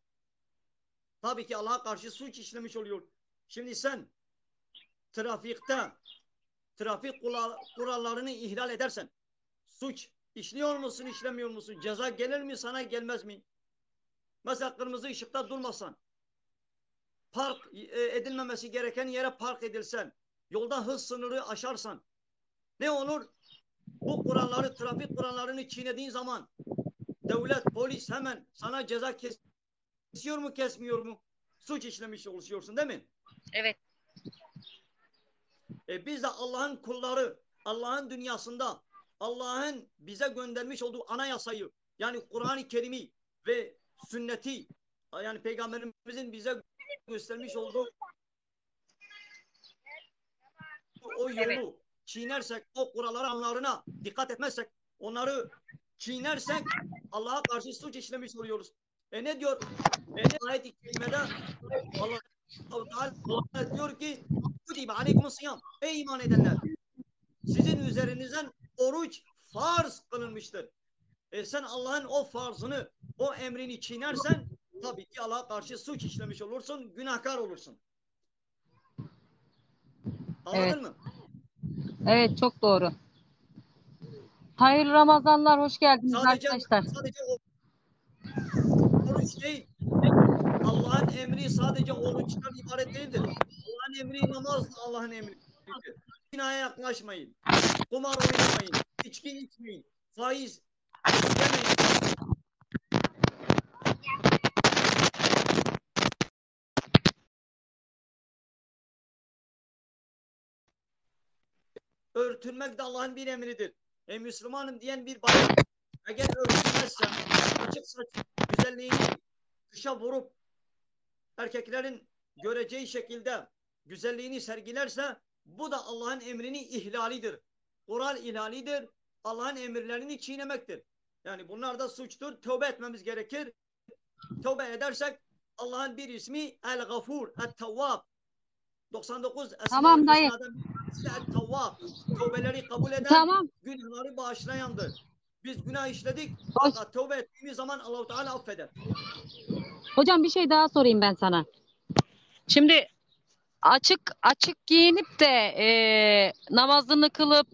tabii ki Allah'a karşı suç işlemiş oluyor. Şimdi sen trafikte trafik kurallarını ihlal edersen suç işliyor musun, işlemiyor musun? Ceza gelir mi sana, gelmez mi? Mesela kırmızı ışıkta durmasan, park edilmemesi gereken yere park edilsen, yolda hız sınırı aşarsan ne olur? Bu kuralları, trafik kurallarını çiğnediğin zaman devlet, polis hemen sana ceza kesiyor mu, kesmiyor mu? Suç işlemiş oluyorsun değil mi? Evet. Biz de Allah'ın kulları, Allah'ın dünyasında Allah'ın bize göndermiş olduğu anayasayı, yani Kur'an-ı Kerim'i ve sünneti, yani Peygamberimizin bize göstermiş olduğu o yolu çiğnersek, o kuralları anlarına dikkat etmezsek, onları çiğnersek Allah'a karşı suç işlemiş oluyoruz. Ne diyor? Ayet-i kerimede Allah Teala diyor ki Kutibe aleykumus siyam. Ey iman edenler! Sizin üzerinizden oruç farz kılınmıştır. Sen Allah'ın o farzını, o emrini çiğnersen tabii ki Allah'a karşı suç işlemiş olursun, günahkar olursun. Anladın mı? Evet, çok doğru. Hayırlı Ramazanlar, hoş geldiniz arkadaşlar. Sadece oruç değil. Allah'ın emri sadece oruçtan ibaret değildir. Allah'ın emri namaz, Allah'ın emridir. Zinaya yaklaşmayın. Kumar oynamayın. İçki içmeyin. Faiz yemeyin. Örtünmek de Allah'ın bir emridir. Müslümanım diyen bir bayan eğer örtünmezse, açık saç güzelliğini dışa vurup erkeklerin göreceği şekilde güzelliğini sergilerse bu da Allah'ın emrini ihlalidir. Kural ihlalidir. Allah'ın emirlerini çiğnemektir. Yani bunlar da suçtur. Tövbe etmemiz gerekir. Tövbe edersek Allah'ın bir ismi El-Gafur, El-Tevvab. 99 Tamam Esma-ül dayı. Hüsna'dan birisi de El-Tevvab. Tövbeleri kabul eden, Tamam. günahları bağışlayandır. Biz günah işledik fakat tövbe ettiğimiz zaman Allah-u Teala affeder. Hocam bir şey daha sorayım ben sana. Şimdi açık giyinip de namazını kılıp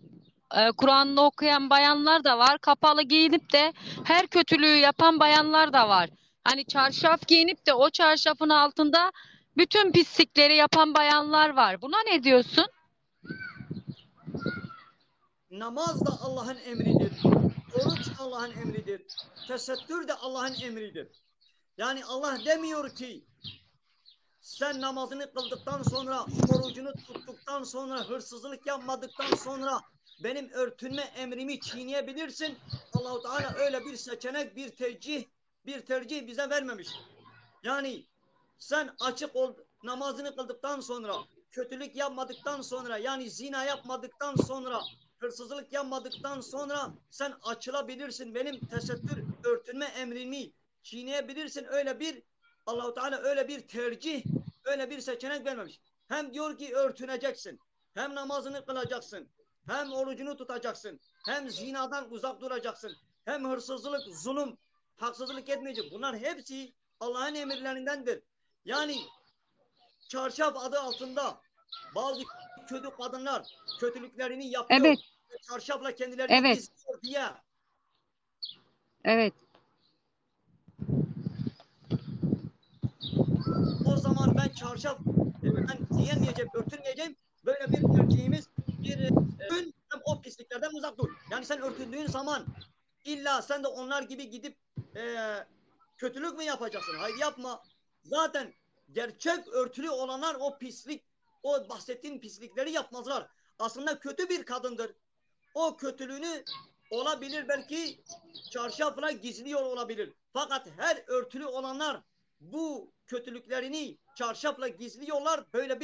Kur'an'ını okuyan bayanlar da var. Kapalı giyinip de her kötülüğü yapan bayanlar da var. Hani çarşaf giyinip de o çarşafın altında bütün pislikleri yapan bayanlar var. Buna ne diyorsun? Namaz da Allah'ın emridir. Oruç Allah'ın emridir. Tesettür de Allah'ın emridir. Yani Allah demiyor ki sen namazını kıldıktan sonra, orucunu tuttuktan sonra, hırsızlık yapmadıktan sonra benim örtünme emrimi çiğneyebilirsin. Allah-u Teala öyle bir seçenek, bir tercih bize vermemiş. Yani sen namazını kıldıktan sonra, kötülük yapmadıktan sonra, yani zina yapmadıktan sonra, hırsızlık yapmadıktan sonra sen açılabilirsin. Benim tesettür, örtünme emrimi çiğneyebilirsin. Allah-u Teala öyle bir tercih, öyle bir seçenek vermemiş. Hem diyor ki örtüneceksin, hem namazını kılacaksın, hem orucunu tutacaksın, hem zinadan uzak duracaksın, hem hırsızlık, zulüm, haksızlık etmeyecek. Bunlar hepsi Allah'ın emirlerindendir. Yani çarşaf adı altında bazı kötü kadınlar kötülüklerini yapıyor. Evet. Çarşafla kendilerini gizliyor diye. Evet. O zaman ben giyemeyeceğim, örtünmeyeceğim. Böyle bir tercihimiz hem o pisliklerden uzak dur. Yani sen örtündüğün zaman illa sen de onlar gibi gidip kötülük mü yapacaksın? Hayır yapma. Zaten gerçek örtülü olanlar o bahsettiğin pislikleri yapmazlar. Aslında kötü bir kadındır. O kötülüğünü olabilir belki çarşafla gizliyor olabilir. Fakat her örtülü olanlar bu kötülüklerini çarşafla gizliyorlar. Böyle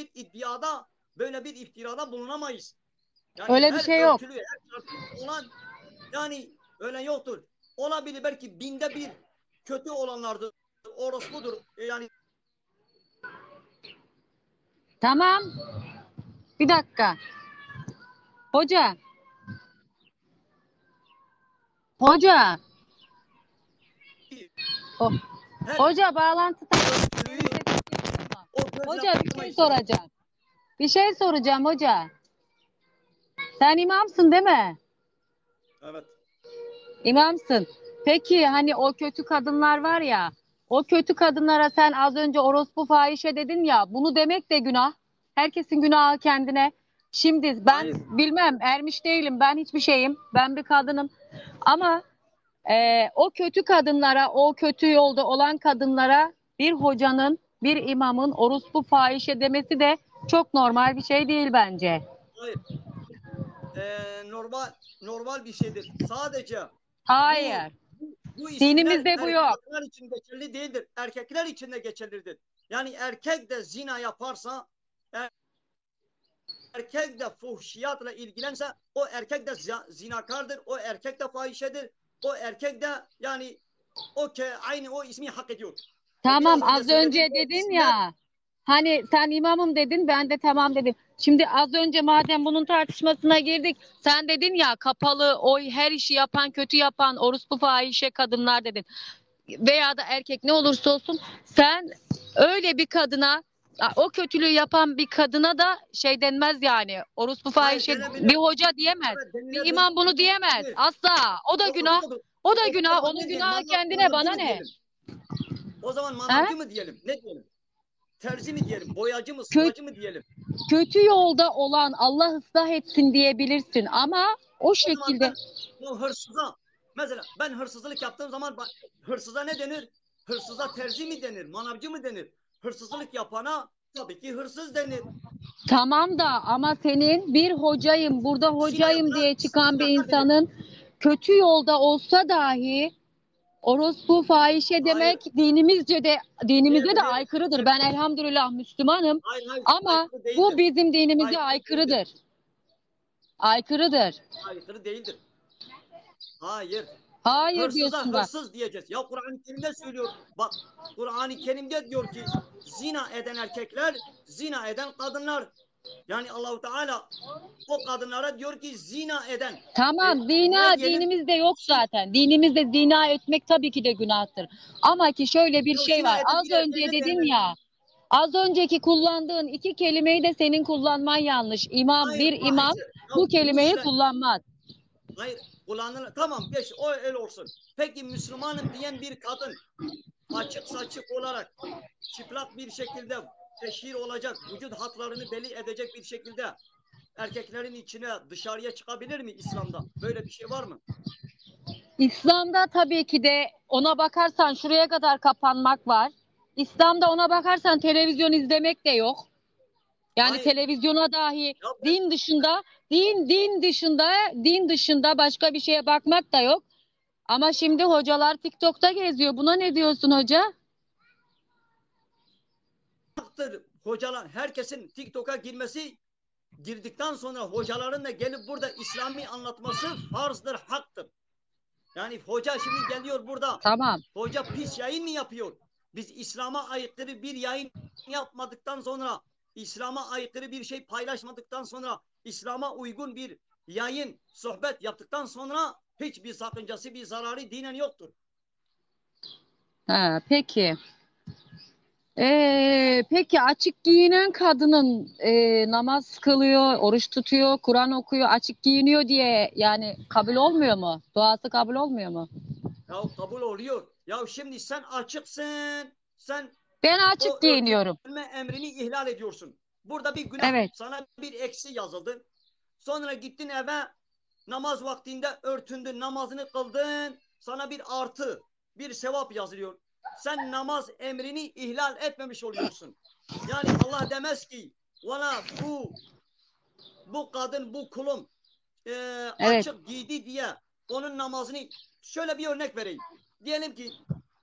bir iftirada bulunamayız. Yani öyle bir her şey yok. örtülü, her çarşaflı olan yani öyle yoktur. olabilir belki binde bir kötü olanlardır. Orospudur. Yani Tamam. Bir dakika. Hoca. Hoca. Hoca bağlantı Hoca bir şey soracağım. Bir şey soracağım hoca. Sen imamsın değil mi? evet. İmamsın. Peki hani o kötü kadınlar var ya, o kötü kadınlara sen az önce orospu fahişe dedin ya, bunu demek de günah. Herkesin günahı kendine. Şimdi ben bilmem, ermiş değilim, ben hiçbir şeyim, ben bir kadınım. Ama o kötü kadınlara, o kötü yolda olan kadınlara bir hocanın, bir imamın orospu fahişe demesi de çok normal bir şey değil bence. Hayır. Normal bir şeydir. Sadece Hayır. bu isimler Dinimizde bu yok. kadınlar için geçerli değildir. Erkekler için de geçerlidir. Yani erkek de zina yaparsa, erkek de fuhşiyatla ilgilense, o erkek de zinakardır, o erkek de fahişedir, o erkek de yani aynı o ismi hak ediyor. Tamam, az önce söylediğim dedin isimler, ya, hani sen imamım dedin, ben de tamam dedim. Şimdi az önce madem bunun tartışmasına girdik, sen dedin ya kapalı, o her işi yapan, kötü yapan, orospu fahişe kadınlar dedin. Veya da erkek ne olursa olsun, sen öyle bir kadına, o kötülüğü yapan bir kadına da şey denmez yani. Orospu fahişe bir hoca diyemez. Bir imam bunu diyemez. Asla. O da günah. O da günah. Onun günahı kendine, bana ne? O zaman manavcı mı diyelim? Ne diyelim? Terzi mi diyelim? Boyacı mı? Sıvacı mı diyelim? Kötü yolda olan Allah ıslah etsin diyebilirsin ama o şekilde. O hırsıza, mesela ben hırsızlık yaptığım zaman hırsıza ne denir? Hırsıza terzi mi denir? Manavcı mı denir? Hırsızlık yapana tabii ki hırsız denir. Tamam da ama senin bir hocayım, burada hocayım diye çıkan bir insanın kötü yolda olsa dahi orospu fahişe demek dinimizce de aykırıdır. Ben elhamdülillah Müslümanım. Ama bu bizim dinimize aykırıdır. Aykırıdır. Aykırı değildir. Hayır. Hayır Hırsıza diyorsun bak. hırsız diyeceğiz. Ya Kur'an-ı Kerim'de söylüyor. Bak Kur'an-ı Kerim'de diyor ki zina eden erkekler, zina eden kadınlar. Yani Allahu Teala o kadınlara diyor ki zina eden. Tamam, zina dinimizde yok zaten. Dinimizde zina etmek tabii ki de günahtır. Ama ki şöyle bir şey var. Az önce dedin ya. Az önceki kullandığın iki kelimeyi de senin kullanman yanlış. Bir imam bu kelimeyi kullanmaz. Hayır, kullanılır. Tamam, o öyle olsun. Peki Müslümanım diyen bir kadın açık saçık olarak çıplak bir şekilde teşhir olacak, vücut hatlarını belli edecek bir şekilde erkeklerin içine dışarıya çıkabilir mi İslam'da? Böyle bir şey var mı? İslam'da tabii ki de ona bakarsan şuraya kadar kapanmak var. İslam'da ona bakarsan televizyon izlemek de yok. Yani televizyona dahi din dışında başka bir şeye bakmak da yok. Ama şimdi hocalar TikTok'ta geziyor. Buna ne diyorsun hoca? Hocalar, herkesin TikTok'a girdikten sonra hocaların da gelip burada İslami anlatması farzdır, haktır. Yani hoca şimdi geliyor burada. Tamam. Hoca pis yayın mı yapıyor? Biz İslam'a aykırı bir yayın yapmadıktan sonra, İslam'a aykırı bir şey paylaşmadıktan sonra, İslam'a uygun bir yayın, sohbet yaptıktan sonra hiçbir sakıncası, bir zararı dinen yoktur. Peki. Peki açık giyinen kadının namaz kılıyor, oruç tutuyor, Kur'an okuyor, açık giyiniyor diye yani kabul olmuyor mu? Duası kabul olmuyor mu? Ya kabul oluyor. Ya şimdi sen açıksın. Ben açık giyiniyorum. Emrini ihlal ediyorsun. Burada bir günah. Evet. Sana bir eksi yazıldı. Sonra gittin eve, namaz vaktinde örtündün, namazını kıldın. Sana bir artı, bir sevap yazılıyor. Sen namaz emrini ihlal etmemiş oluyorsun. Yani Allah demez ki valla bu kadın, bu kulum açık giydi diye onun namazını, şöyle bir örnek vereyim. Diyelim ki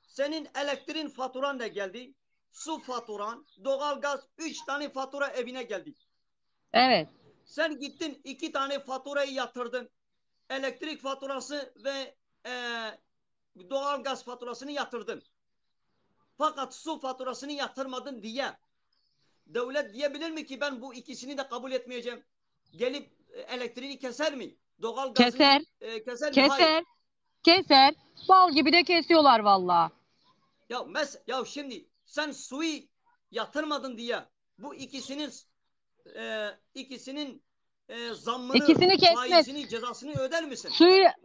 senin elektriğin faturan da geldi. Su faturan, doğalgaz 3 tane fatura evine geldi. Evet. Sen gittin 2 tane faturayı yatırdın. Elektrik faturası ve doğal gaz faturasını yatırdın. Fakat su faturasını yatırmadın diye devlet diyebilir mi ki ben bu ikisini de kabul etmeyeceğim? Gelip elektriğini keser mi? Doğal gazını Keser. keser mi? Hayır. Keser. Keser. Bal gibi de kesiyorlar vallahi. Ya şimdi sen suyu yatırmadın diye bu ikisinin zammını, İkisini kesmez. faizini, cezasını öder misin?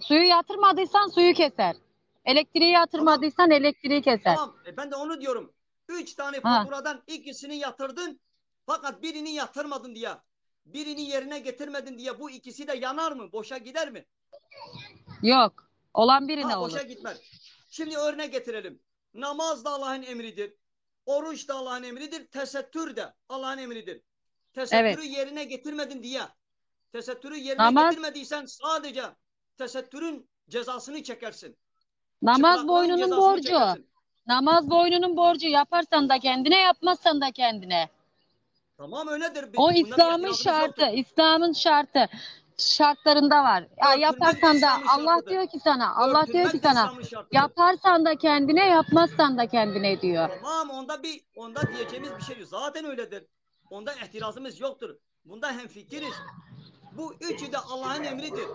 Suyu yatırmadıysan suyu keser. Elektriği yatırmadıysan elektriği keser. Tamam. Ben de onu diyorum. 3 tane faturadan ikisini yatırdın fakat birini yatırmadın diye, birini yerine getirmedin diye bu ikisi de yanar mı? Boşa gider mi? Yok. Olan birine olur. Boşa gitmez. Şimdi örnek getirelim. Namaz da Allah'ın emridir. Oruç da Allah'ın emridir. Tesettür de Allah'ın emridir. Tesettürü yerine getirmedin diye. Tesettürü yerine getirmediysen sadece tesettürün cezasını çekersin. Namaz boynunun borcu. Namaz boynunun borcu. Yaparsan da kendine, yapmazsan da kendine. Tamam öyledir. O İslam'ın şartı. İslam'ın şartı. Şartlarında var. Ya yaparsan da Allah diyor ki sana, Allah diyor ki sana, yaparsan da kendine, yapmazsan da kendine diyor. Tamam onda diyeceğimiz bir şey yok. Zaten öyledir. Onda itirazımız yoktur. Bunda hemfikiriz. Bu üçü de Allah'ın emridir.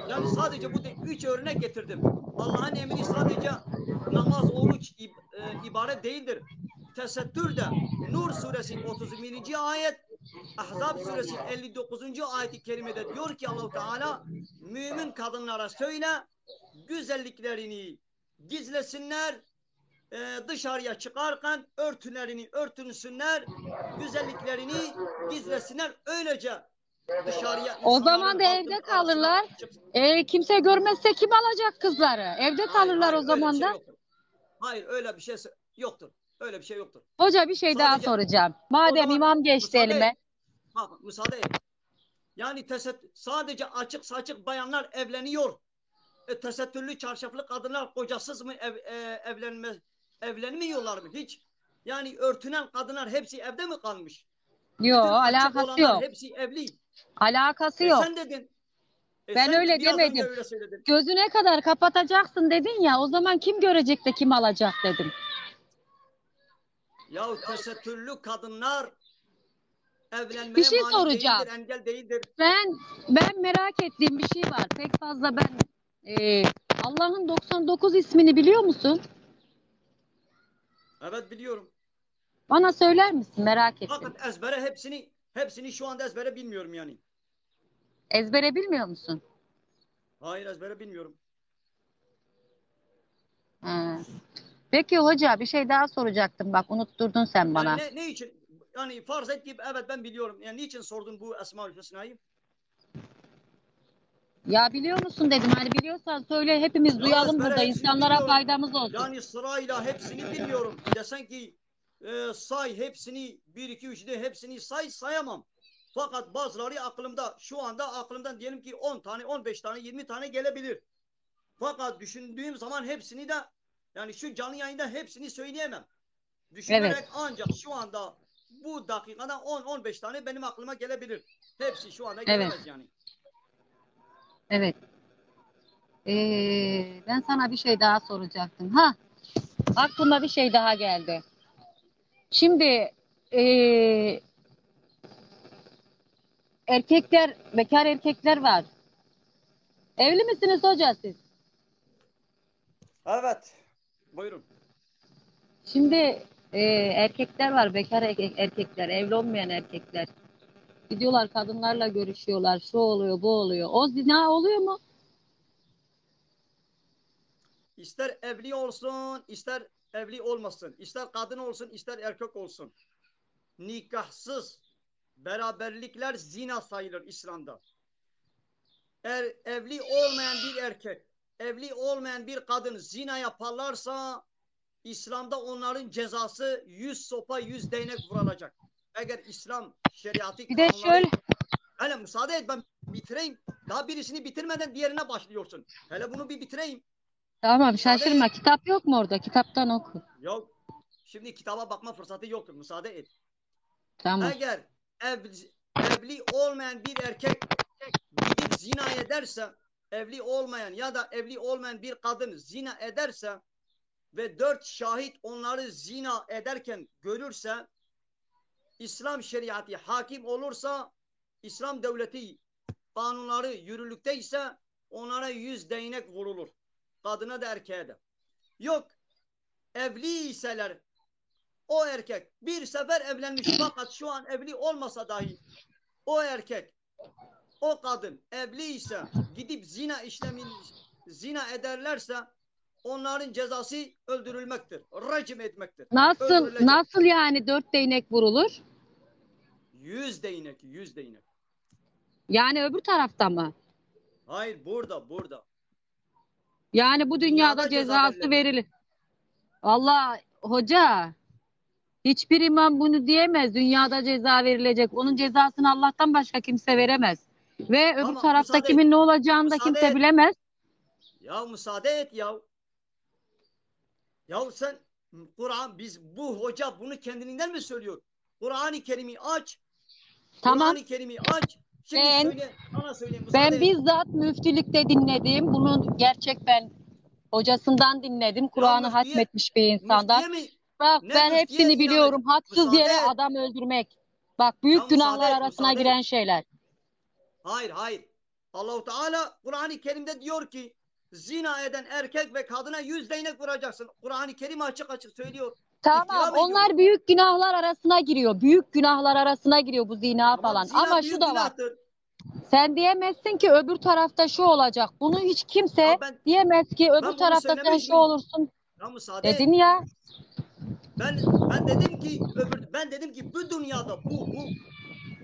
Yani sadece bu 3 örnek getirdim. Allah'ın emri sadece namaz, oruç ibaret değildir. Tesettür de Nur suresi 31. ayet, Ahzab suresi 59. ayet-i kerimede diyor ki Allah-u Teala mümin kadınlara söyle güzelliklerini gizlesinler, dışarıya çıkarken örtülerini örtünsünler, güzelliklerini gizlesinler, öylece dışarıya. O zaman da evde kalırlar. Kimse görmezse kim alacak kızları? Evde kalırlar o zaman da. Hayır öyle bir şey yoktur. Öyle bir şey yoktur. Hoca bir şey daha soracağım. Madem imam geçti elime. Müsaade et. Yani sadece açık saçık bayanlar evleniyor. Tesettürlü çarşaflı kadınlar kocasız mı evlenmiyorlar mı hiç? Yani örtünen kadınlar hepsi evde mi kalmış? Yok, alakası yok. Hepsi evli. Alakası yok. Sen dedin. Ben öyle demedim. Gözüne kadar kapatacaksın dedin ya, o zaman kim görecek de kim alacak dedim. Ya tesettürlü kadınlar evlenmeye bir şey mani soracağım. değildir, engel değildir. Ben merak ettiğim bir şey var. Pek fazla Allah'ın 99 ismini biliyor musun? Evet biliyorum. Bana söyler misin? Merak ettim. Fakat ezbere hepsini şu anda ezbere bilmiyorum yani. Ezbere bilmiyor musun? Hayır ezbere bilmiyorum. Peki hoca bir şey daha soracaktım. Bak unutturdun sen bana. Yani ne için? Yani farz et ki evet ben biliyorum. Yani niçin sordun bu Esma-ül Hüsna'yı? Ya biliyor musun dedim. Hani biliyorsan söyle, hepimiz duyalım burada. İnsanlara faydamız olsun. Yani sırayla hepsini biliyorum. Desen ki say hepsini 1, 2, 3 de hepsini sayamam. Fakat bazıları aklımda, şu anda aklımdan diyelim ki 10 tane, 15 tane, 20 tane gelebilir. Fakat düşündüğüm zaman hepsini de yani şu canlı yayında hepsini söyleyemem. Düşünerek ancak şu anda bu dakikada 10-15 tane benim aklıma gelebilir. Hepsi şu anda gelemez yani. Evet. Ben sana bir şey daha soracaktım. Aklıma bir şey daha geldi. Şimdi bekar erkekler var. Evli misiniz hoca siz? Evet. Buyurun. Şimdi erkekler var, bekar erkekler, evli olmayan erkekler. Gidiyorlar kadınlarla görüşüyorlar, şu oluyor, bu oluyor. O zina oluyor mu? İster evli olsun, ister evli olmasın. İster kadın olsun, ister erkek olsun. Nikahsız beraberlikler zina sayılır İslam'da. Eğer evli olmayan bir erkek, evli olmayan bir kadın zina yaparlarsa İslam'da onların cezası 100 sopa 100 değnek vurulacak. Eğer İslam şeriatı bir de şöyle. Hele müsaade et ben bitireyim. Daha birisini bitirmeden diğerine başlıyorsun. Hele bunu bir bitireyim. Tamam şaşırma. Kitap yok mu orada? Kitaptan oku. Yok. Şimdi kitaba bakma fırsatı yoktur. Müsaade et. Tamam. Eğer evli olmayan bir erkek gidip zina ederse evli olmayan ya da evli olmayan bir kadın zina ederse ve 4 şahit onları zina ederken görürse, İslam şeriatı hakim olursa, İslam devleti kanunları yürürlükteyse onlara 100 değnek vurulur. Kadına da erkeğe de. Yok, evliyseler o erkek bir sefer evlenmiş fakat şu an evli olmasa dahi o erkek, o kadın evliyse gidip zina ederlerse onların cezası öldürülmektir. Rejim etmektir. Nasıl yani 4 değnek vurulur? 100 değnek, 100 değnek. Yani öbür tarafta mı? Hayır, burada. Yani bu dünyada cezası verilir. Allah hoca, hiçbir imam bunu diyemez. Dünyada ceza verilecek. Onun cezasını Allah'tan başka kimse veremez. Ve öbür Ama tarafta kimin ne olacağını da kimse bilemez. Ya müsaade et ya. Ya sen Kur'an, bu hoca bunu kendinden mi söylüyor? Kur'an-ı Kerim'i aç. Tamam. Kur'an-ı Kerim'i aç. Şimdi sana söyleyeyim. Ben bizzat müftülükte dinledim. Bunu gerçek ben hocasından dinledim. Kur'an'ı hatmetmiş bir insandan. Bak ben hepsini biliyorum. Haksız yere adam öldürmek. Bak büyük günahlar arasına giren şeyler. Hayır. Allah-u Teala Kur'an-ı Kerim'de diyor ki zina eden erkek ve kadına 100 değnek vuracaksın. Kur'an-ı Kerim açık açık söylüyor. Tamam onlar büyük günahlar arasına giriyor. Büyük günahlar arasına giriyor bu zina falan. Zina ama şu da var. Günahtır. Sen diyemezsin ki öbür tarafta şu olacak. Bunu hiç kimse diyemez ki öbür tarafta sen şu olursun. Dedin ya. Ben dedim ki bu dünyada bu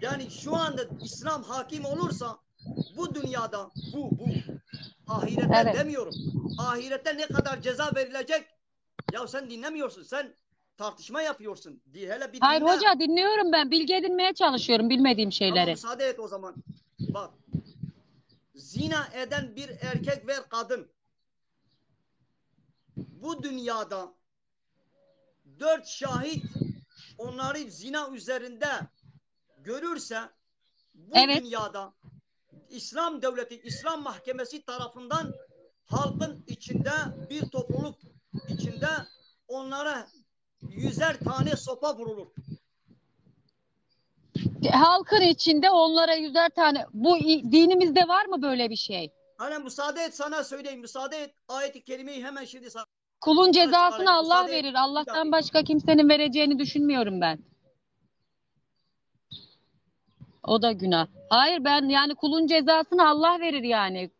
yani şu anda İslam hakim olursa bu dünyada bu ahirette demiyorum. Ahirette ne kadar ceza verilecek? Ya sen dinlemiyorsun. Sen tartışma yapıyorsun. Hele bir Hayır dinle. hoca dinliyorum ben. Bilgi edinmeye çalışıyorum bilmediğim şeyleri. Ama müsaade et o zaman. Bak. Zina eden bir erkek ve kadın bu dünyada 4 şahit onları zina üzerinde görürse bu dünyada İslam devleti, İslam mahkemesi tarafından halkın içinde bir topluluk içinde onlara 100'er tane sopa vurulur. Halkın içinde onlara 100'er tane. Bu dinimizde var mı böyle bir şey? Hani müsaade et sana söyleyeyim. Müsaade et. Ayet-i kerimeyi hemen şimdi sana. Kulun cezasını Allah verir. Allah'tan başka kimsenin vereceğini düşünmüyorum ben. O da günah. Hayır ben yani kulun cezasını Allah verir yani.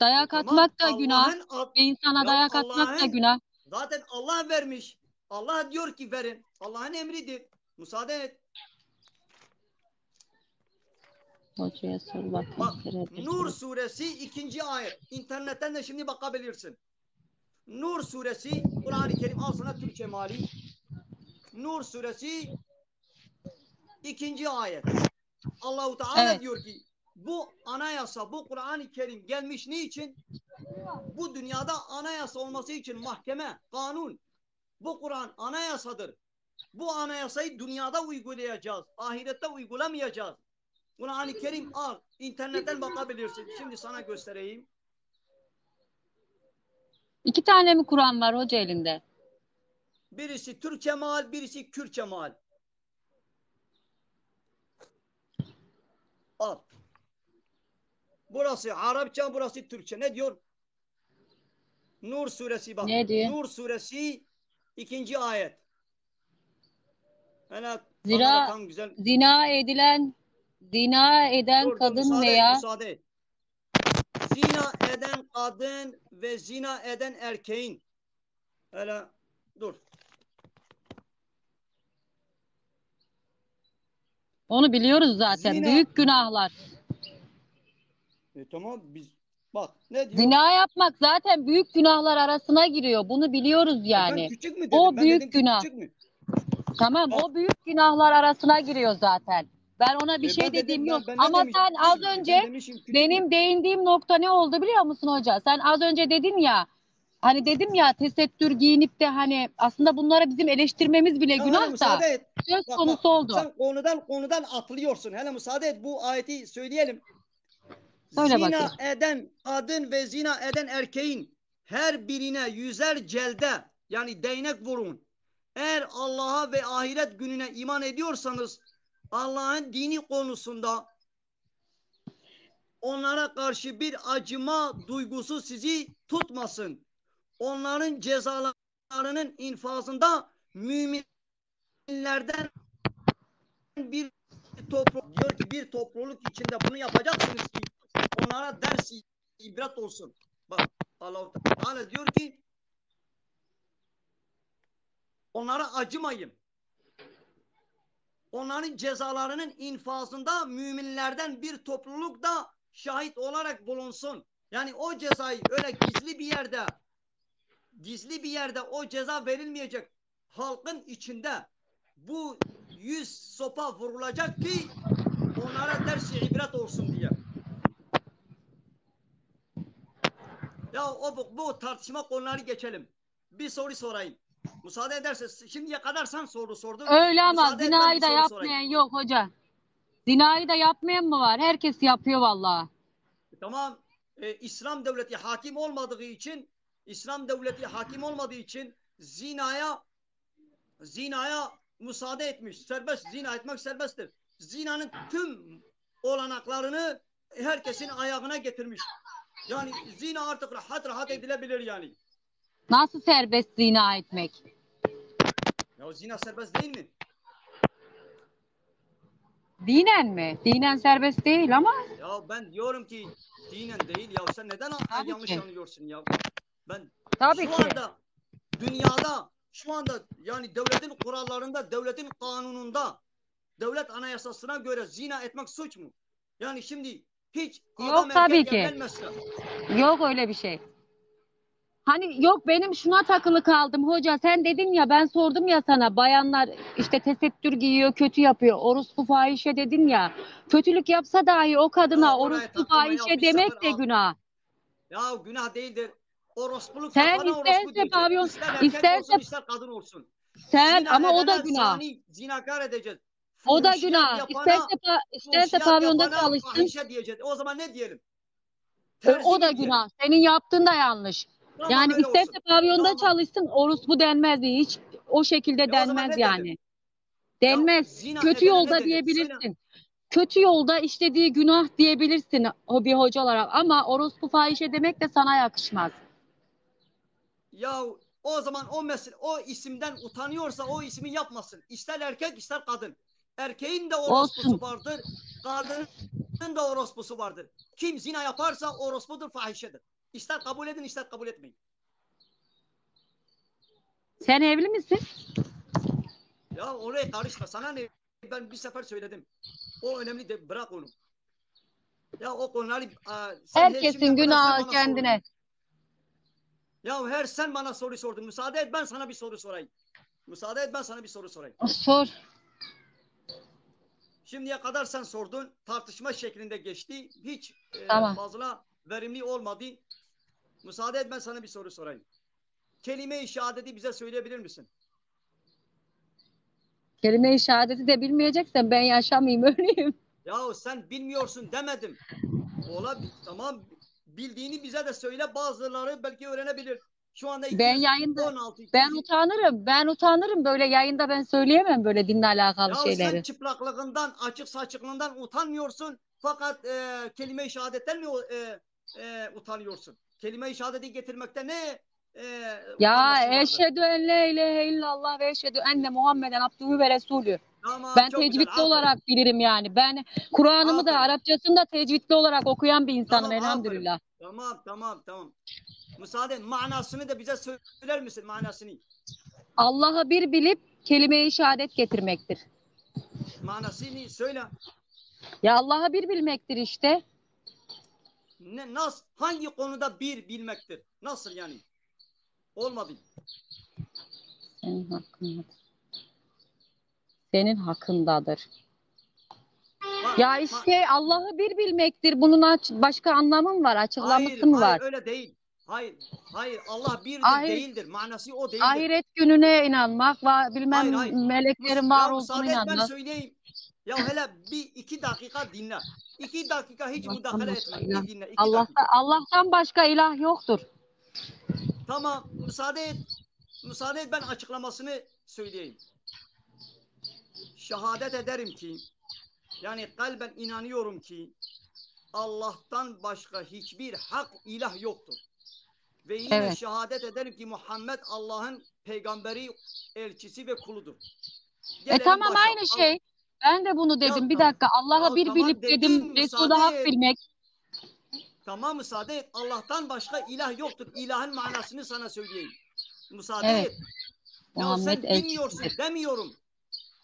Dayak atmak da günah. Bir insana dayak atmak da günah. Zaten Allah vermiş. Allah diyor ki verin. Allah'ın emridir. Müsaade et. Hocaya sor bakayım. Bak, Nur suresi 2. ayet. İnternetten de şimdi bakabilirsin. Nur suresi, Kur'an-ı Kerim al sana Türkçe mali. Nur suresi 2. ayet. Allah-u Teala diyor ki bu anayasa, bu Kur'an-ı Kerim gelmiş niçin? Bu dünyada anayasa olması için mahkeme, kanun. Bu Kur'an anayasadır. Bu anayasayı dünyada uygulayacağız. Ahirette uygulamayacağız. Kur'an-ı Kerim al. İnternetten bakabilirsin. Şimdi sana göstereyim. 2 tane mi Kur'an var hoca elinde? Birisi Türkçe mal, birisi Kürtçe mal. Al. Burası Arapça, burası Türkçe. Ne diyor? Nur suresi bak. Ne diyor? Nur suresi 2. ayet. Hele tam güzel. Zina eden kadın veya müsaade et. Zina eden kadın ve zina eden erkeğin. Hele dur. Onu biliyoruz zaten. Büyük günahlar. Tamam biz bak ne diyor? Zina yapmak zaten büyük günahlar arasına giriyor. Bunu biliyoruz yani. Ben küçük mü dedim? O ben büyük dedim günah. Küçük mü? Tamam o büyük günahlar arasına giriyor zaten. Ben ona bir şey dediğim yok. Ama sen az önce benim değindiğim nokta ne oldu biliyor musun hoca? Sen az önce dedin ya hani dedim ya tesettür giyinip de hani aslında bunlara bizim eleştirmemiz bile günah da söz konusu oldu. Sen konudan atlıyorsun. Hele müsaade et bu ayeti söyleyelim. Söyle Zina bakayım. eden kadın ve zina eden erkeğin her birine 100'er celde yani değnek vurun. Eğer Allah'a ve ahiret gününe iman ediyorsanız Allah'ın dini konusunda onlara karşı bir acıma duygusu sizi tutmasın. Onların cezalarının infazında müminlerden bir topluluk diyor ki bir topluluk içinde bunu yapacaksınız ki onlara ders ibret olsun. Bak Allah Teala diyor ki onlara acımayın. Onların cezalarının infazında müminlerden bir topluluk da şahit olarak bulunsun. Yani o cezayı öyle gizli bir yerde o ceza verilmeyecek. Halkın içinde bu 100 sopa vurulacak ki onlara dersi ibret olsun diye. Ya bu tartışma konuları geçelim. Bir soru sorayım. Müsaade edersen şimdiye kadar sen soru sordun. Öyle ama Müsaade et, ben zinayı bir da soru yapmayan sorayım. yok hoca. Zinayı da yapmayan mı var? Herkes yapıyor vallahi. Tamam. İslam devleti hakim olmadığı için zinaya müsaade etmiş. Serbest. Zina etmek serbesttir. Zinanın tüm olanaklarını herkesin ayağına getirmiş. Yani zina artık rahat edilebilir yani. Nasıl serbest zina etmek? Ya zina serbest değil mi? Dinen mi? Dinen serbest değil ama. Ya ben diyorum ki dinen değil ya. Sen neden yanlış anlıyorsun ya? Ben Tabii şu ki. anda dünyada şu anda yani devletin kurallarında, devletin kanununda, devlet anayasasına göre zina etmek suç mu? Yani şimdi hiç adam Yok tabii erkek ki. evlenmezse. Yok öyle bir şey. Hani yok benim şuna takılı kaldım hoca. Sen dedin ya ben sordum ya sana bayanlar işte tesettür giyiyor kötü yapıyor. Orospu fahişe dedin ya. Kötülük yapsa dahi o kadına Ya oraya orospu takılma ya fahişe bir sefer demek de al. günah. Ya günah değildir. Orospuluk Sen yapana orospu isterse diyecek. pavyon İster erkek isterse olsun ister kadın olsun. sen Zina ama o da edene günah. zinakar edeceğiz. O da Fuhuşiyat günah. yapana İsterse pavyonda çalışsın. fahişe diyeceğiz. O zaman ne diyelim? Terzi O da mi diyelim? günah. Senin yaptığın da yanlış. Tamam Yani öyle isterse olsun. pavyonda Tamam. çalışsın orospu denmez. Hiç o şekilde O zaman denmez ne diyelim? yani. Denmez. Zina Kötü edene ne yolda dedim? Söyle. diyebilirsin. Kötü yolda işlediği günah diyebilirsin o bir hoca olarak ama orospu fahişe demek de sana yakışmaz. Ya o zaman o isimden utanıyorsa o ismi yapmasın. İster erkek ister kadın. Erkeğin de orospusu Olsun. vardır. Kadının da orospusu vardır. Kim zina yaparsa orospudur, fahişedir. İster kabul edin ister kabul etmeyin. Sen evli misin? Ya oraya karışma. Sana ne? Ben bir sefer söyledim. O önemli de bırak onu. Ya o konuları Herkesin günahı kendine. Ya sen bana soru sordun. Müsaade et ben sana bir soru sorayım. Sor. Şimdiye kadar sen sordun. Tartışma şeklinde geçti. Hiç Tamam. fazla verimli olmadı. Müsaade et ben sana bir soru sorayım. Kelime-i şehadeti bize söyleyebilir misin? Kelime-i şehadeti de bilmeyeceksen ben yaşamayayım öleyim. Ya sen bilmiyorsun demedim. Tamam bildiğini bize de söyle. Bazıları belki öğrenebilir. Şu anda 216 Ben utanırım böyle yayında ben söyleyemem böyle dinle alakalı Ya şeyleri. sen çıplaklığından, açık saçıklığından utanmıyorsun. Fakat kelime-i şehadetten mi utanıyorsun? Kelime-i şehadeti getirmekte ne Ya eşhedü en la ilahe illallah ve eşhedü enne Muhammeden abdühü ve resulü. Tamam, Ben çok güzel, tecvidli aferin. olarak bilirim yani. Ben Kur'an'ımı da Aferin. Arapçasını da tecvidli olarak okuyan bir insanım Tamam, elhamdülillah. Tamam. Müsaade manasını da bize söyler misin manasını? Allah'ı bir bilip kelime-i şehadet getirmektir. Manasını söyle. Ya Allah'ı bir bilmektir işte. Nasıl? Hangi konuda bir bilmektir? Nasıl yani? Olmadı. Senin hakkındadır. Senin hakkındadır. Ya işte Allah'ı bir bilmektir. Bunun başka anlamı mı var? Açıklaması mı var? Hayır öyle değil. Hayır Allah birdir değildir. Manası o değildir. Ahiret gününe inanmak, meleklerin var olduğuna müsaade et ben inanmak. söyleyeyim. Ya hele bir 2 dakika dinle. 2 dakika hiç Allah'tan müdahale başka etme. ilah. Bir dinle 2 dakika. Allah'tan başka ilah yoktur. Tamam müsaade et. Müsaade et ben açıklamasını söyleyeyim. Şehadet ederim ki yani kalben inanıyorum ki Allah'tan başka hiçbir hak ilah yoktur. Ve yine Evet. şehadet ederim ki Muhammed Allah'ın peygamberi, elçisi ve kuludur. Tamam başa. aynı şey. Ben de bunu dedim. Bir dakika. Allah'ı bir tamam bilip dedim, dedim. Resul'da müsaade hak et. bilmek. Tamam müsaade et. Allah'tan başka ilah yoktur. İlahın manasını sana söyleyeyim. Müsaade Evet. et. Ya Muhammed sen bilmiyorsun elçisidir. demiyorum.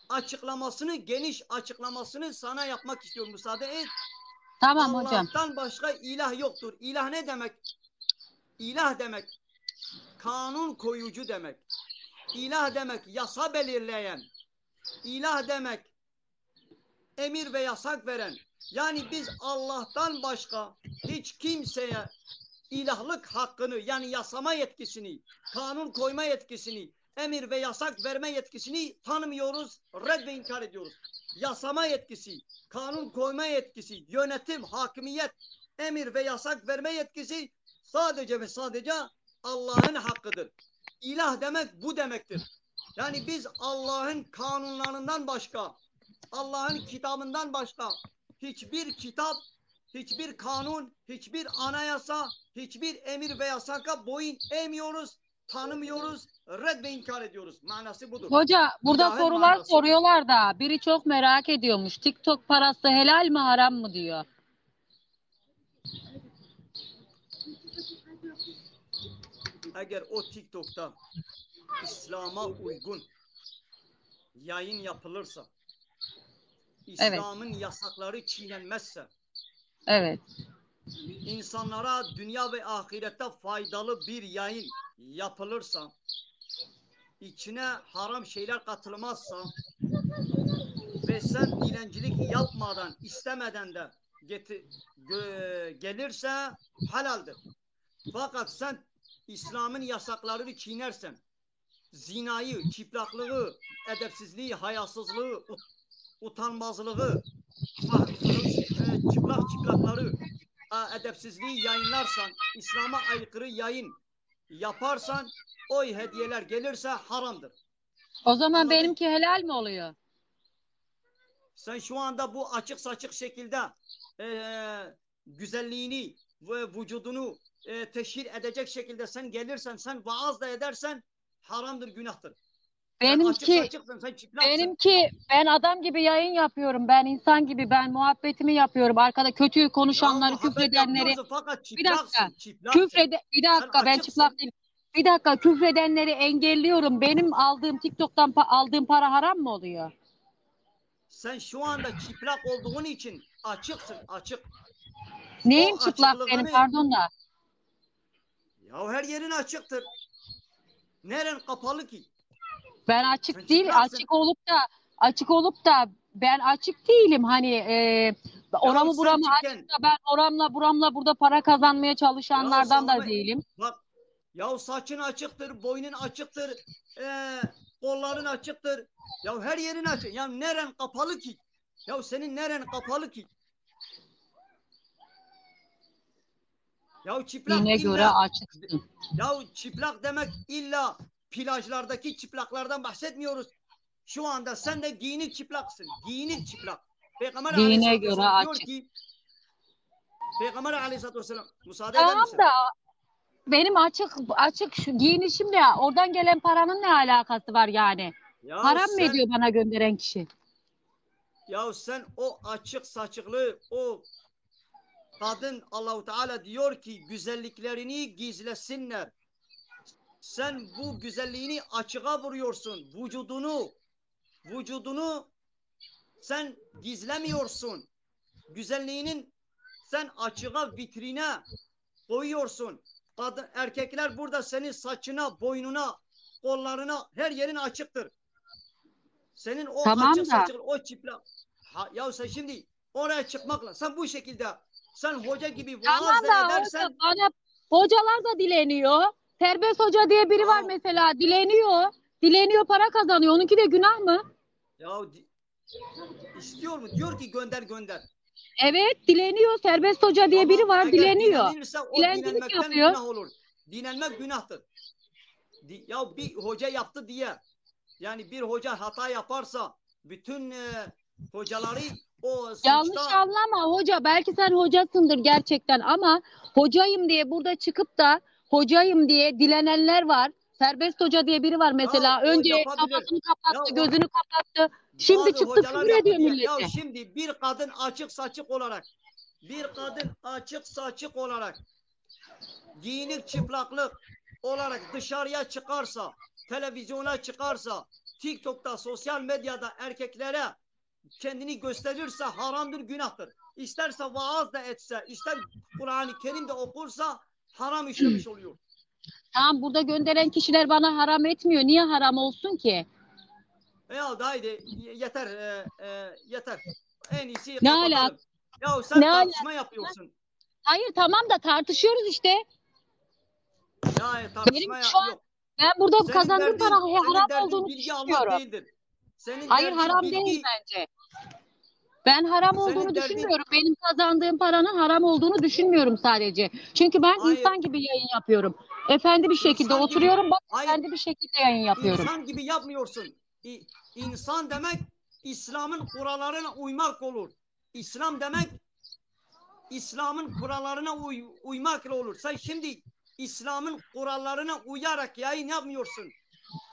Açıklamasını, geniş açıklamasını sana yapmak istiyorum. Müsaade et. Tamam hocam. Allah'tan başka ilah yoktur. İlah ne demek? İlah demek kanun koyucu demek. İlah demek yasa belirleyen. İlah demek emir ve yasak veren. Yani biz Allah'tan başka hiç kimseye ilahlık hakkını yani yasama yetkisini, kanun koyma yetkisini, emir ve yasak verme yetkisini tanımıyoruz, red ve inkar ediyoruz. Yasama yetkisi, kanun koyma yetkisi, yönetim, hakimiyet, emir ve yasak verme yetkisi sadece ve sadece Allah'ın hakkıdır. İlah demek bu demektir. Yani biz Allah'ın kanunlarından başka, Allah'ın kitabından başka hiçbir kitap, hiçbir kanun, hiçbir anayasa, hiçbir emir ve yasaka boyun eğmiyoruz, tanımıyoruz, red ve inkar ediyoruz. Manası budur. Hoca burada İlahın sorular manası. soruyorlar da biri çok merak ediyormuş. TikTok parası helal mi haram mı diyor. Eğer o TikTok'ta İslam'a uygun yayın yapılırsa, İslam'ın yasakları çiğnenmezse, evet. insanlara dünya ve ahirette faydalı bir yayın yapılırsa, içine haram şeyler katılmazsa ve sen dilencilik yapmadan, istemeden de gelirse halaldir. Fakat sen İslam'ın yasaklarını çiğnersen, zinayı, çıplaklığı, edepsizliği, hayasızlığı, utanmazlığı, çıplakları, edepsizliği yayınlarsan, İslam'a aykırı yayın yaparsan, o hediyeler gelirse haramdır. O zaman Anladın? benimki helal mi oluyor? Sen şu anda bu açık saçık şekilde güzelliğini ve vücudunu teşhir edecek şekilde sen gelirsen, sen vaaz da edersen haramdır, günahtır. Benimki, ben adam gibi yayın yapıyorum. Ben insan gibi, ben muhabbetimi yapıyorum. Arkada kötü konuşanları, küfredenleri. Bir dakika. Bir dakika ben çıplak değilim. Bir dakika küfredenleri engelliyorum. Benim TikTok'tan aldığım para haram mı oluyor? Sen şu anda çıplak olduğun için açıksın, açık. Neyim çıplak benim, pardon da. Ya her yerin açıktır. Neren kapalı ki? Ben açık değil, açık olup da ben açık değilim. Hani oramı buramı açık da ben oramla buramla burada para kazanmaya çalışanlardan da değilim. Bak, ya saçın açıktır, boynun açıktır, kolların açıktır. Ya her yerin açık. Ya neren kapalı ki? Ya senin neren kapalı ki? Ya çıplak Dine göre açıksın. Ya çıplak demek illa plajlardaki çıplaklardan bahsetmiyoruz. Şu anda sen de giyinik çıplaksın. Giyinik çıplak. Peygamber Dine göre diyor açık. ki Peygamber Aleyhisselatü Vesselam müsaade eder misin? Tamam da benim açık şu giyinişimle oradan gelen paranın ne alakası var yani? Ya haram mı ediyor bana gönderen kişi? Ya sen o açık saçıklığı, o kadın Allah-u Teala diyor ki güzelliklerini gizlesinler. Sen bu güzelliğini açığa vuruyorsun. Vücudunu sen gizlemiyorsun. Güzelliğinin sen açığa, vitrine koyuyorsun. Erkekler burada senin saçına, boynuna, kollarına, her yerin açıktır. Senin o açık saçık, o çıplak. Ya sen şimdi oraya çıkmakla, sen bu şekilde, sen hoca gibi vaaz da edersen. Hocalar da dileniyor. Serbest hoca diye biri var mesela, dileniyor. Dileniyor, para kazanıyor. Onunki de günah mı? Ya İstiyor mu? Diyor ki gönder gönder. Evet, dileniyor. Serbest Hoca diye biri var, Eğer dileniyor. dilenilirse o Dilencilik dilenmekten yapıyor. günah olur. Dilenmek günahtır. Ya bir hoca yaptı diye, yani bir hoca hata yaparsa bütün hocaları o Yanlış suçta. anlama hoca. Belki sen hocasındır gerçekten ama hocayım diye burada çıkıp da hocayım diye dilenenler var. Serbest Hoca diye biri var mesela. Ya o Önce yapabilir. kafasını kapattı, Ya gözünü kapattı. Şimdi bazı çıktı hocalar küfür ediyor yaptı diye. Ya millete. şimdi bir kadın açık saçık olarak giyinik çıplaklık olarak dışarıya çıkarsa, televizyona çıkarsa, TikTok'ta, sosyal medyada erkeklere kendini gösterirse haramdır, günahtır. İsterse vaaz da etse, ister Kur'an-ı Kerim de okursa haram işlemiş oluyor. Tamam, burada gönderen kişiler bana haram etmiyor. Niye haram olsun ki? Ya da haydi yeter, yeter. En iyisi Ne kapatalım. alaka? Ya sen Ne tartışma alaka? yapıyorsun. Hayır tamam da tartışıyoruz işte. Ya Benim tartışma şu an yok. ben burada Senin kazandığım derdin, para senin haram derdin olduğunu bilgi almak düşünmüyorum. değildir. Senin Hayır derdin haram değil bilgi, bence. Ben haram olduğunu senin derdin, düşünmüyorum. Benim kazandığım paranın haram olduğunu düşünmüyorum sadece. Çünkü ben hayır, insan gibi yayın yapıyorum. Efendi bir şekilde insan gibi, oturuyorum. Bak hayır, efendi bir şekilde yayın yapıyorum. insan gibi yapmıyorsun. İnsan demek İslam'ın kurallarına uymak olur. İslam demek İslam'ın kurallarına uymakla olur. Sen şimdi İslam'ın kurallarına uyarak yayın yapmıyorsun.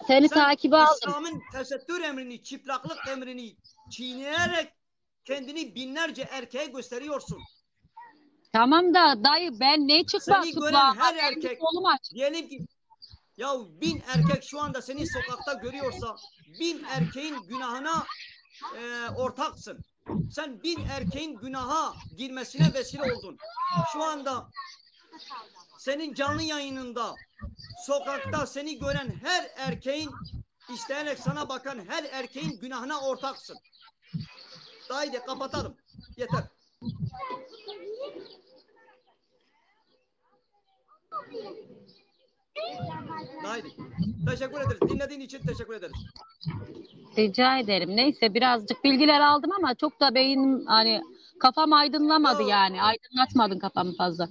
Seni Sen takibe aldım. İslam'ın tesettür emrini, çıplaklık emrini çiğneyerek kendini binlerce erkeğe gösteriyorsun. Tamam da dayı ben ne çıplak Seni çıplak gören her benim erkek, kolum aç. diyelim ki ya 1000 erkek şu anda seni sokakta görüyorsa 1000 erkeğin günahına ortaksın. Sen 1000 erkeğin günaha girmesine vesile oldun. Şu anda senin canlı yayınında sokakta seni gören her erkeğin, isteyerek sana bakan her erkeğin günahına ortaksın. Haydi kapatalım. Yeter. Haydi. Teşekkür ederiz. Dinlediğin için teşekkür ederiz. Rica ederim. Neyse birazcık bilgiler aldım ama çok da beynim hani kafam aydınlamadı yani. Aydınlatmadın kafamı fazla.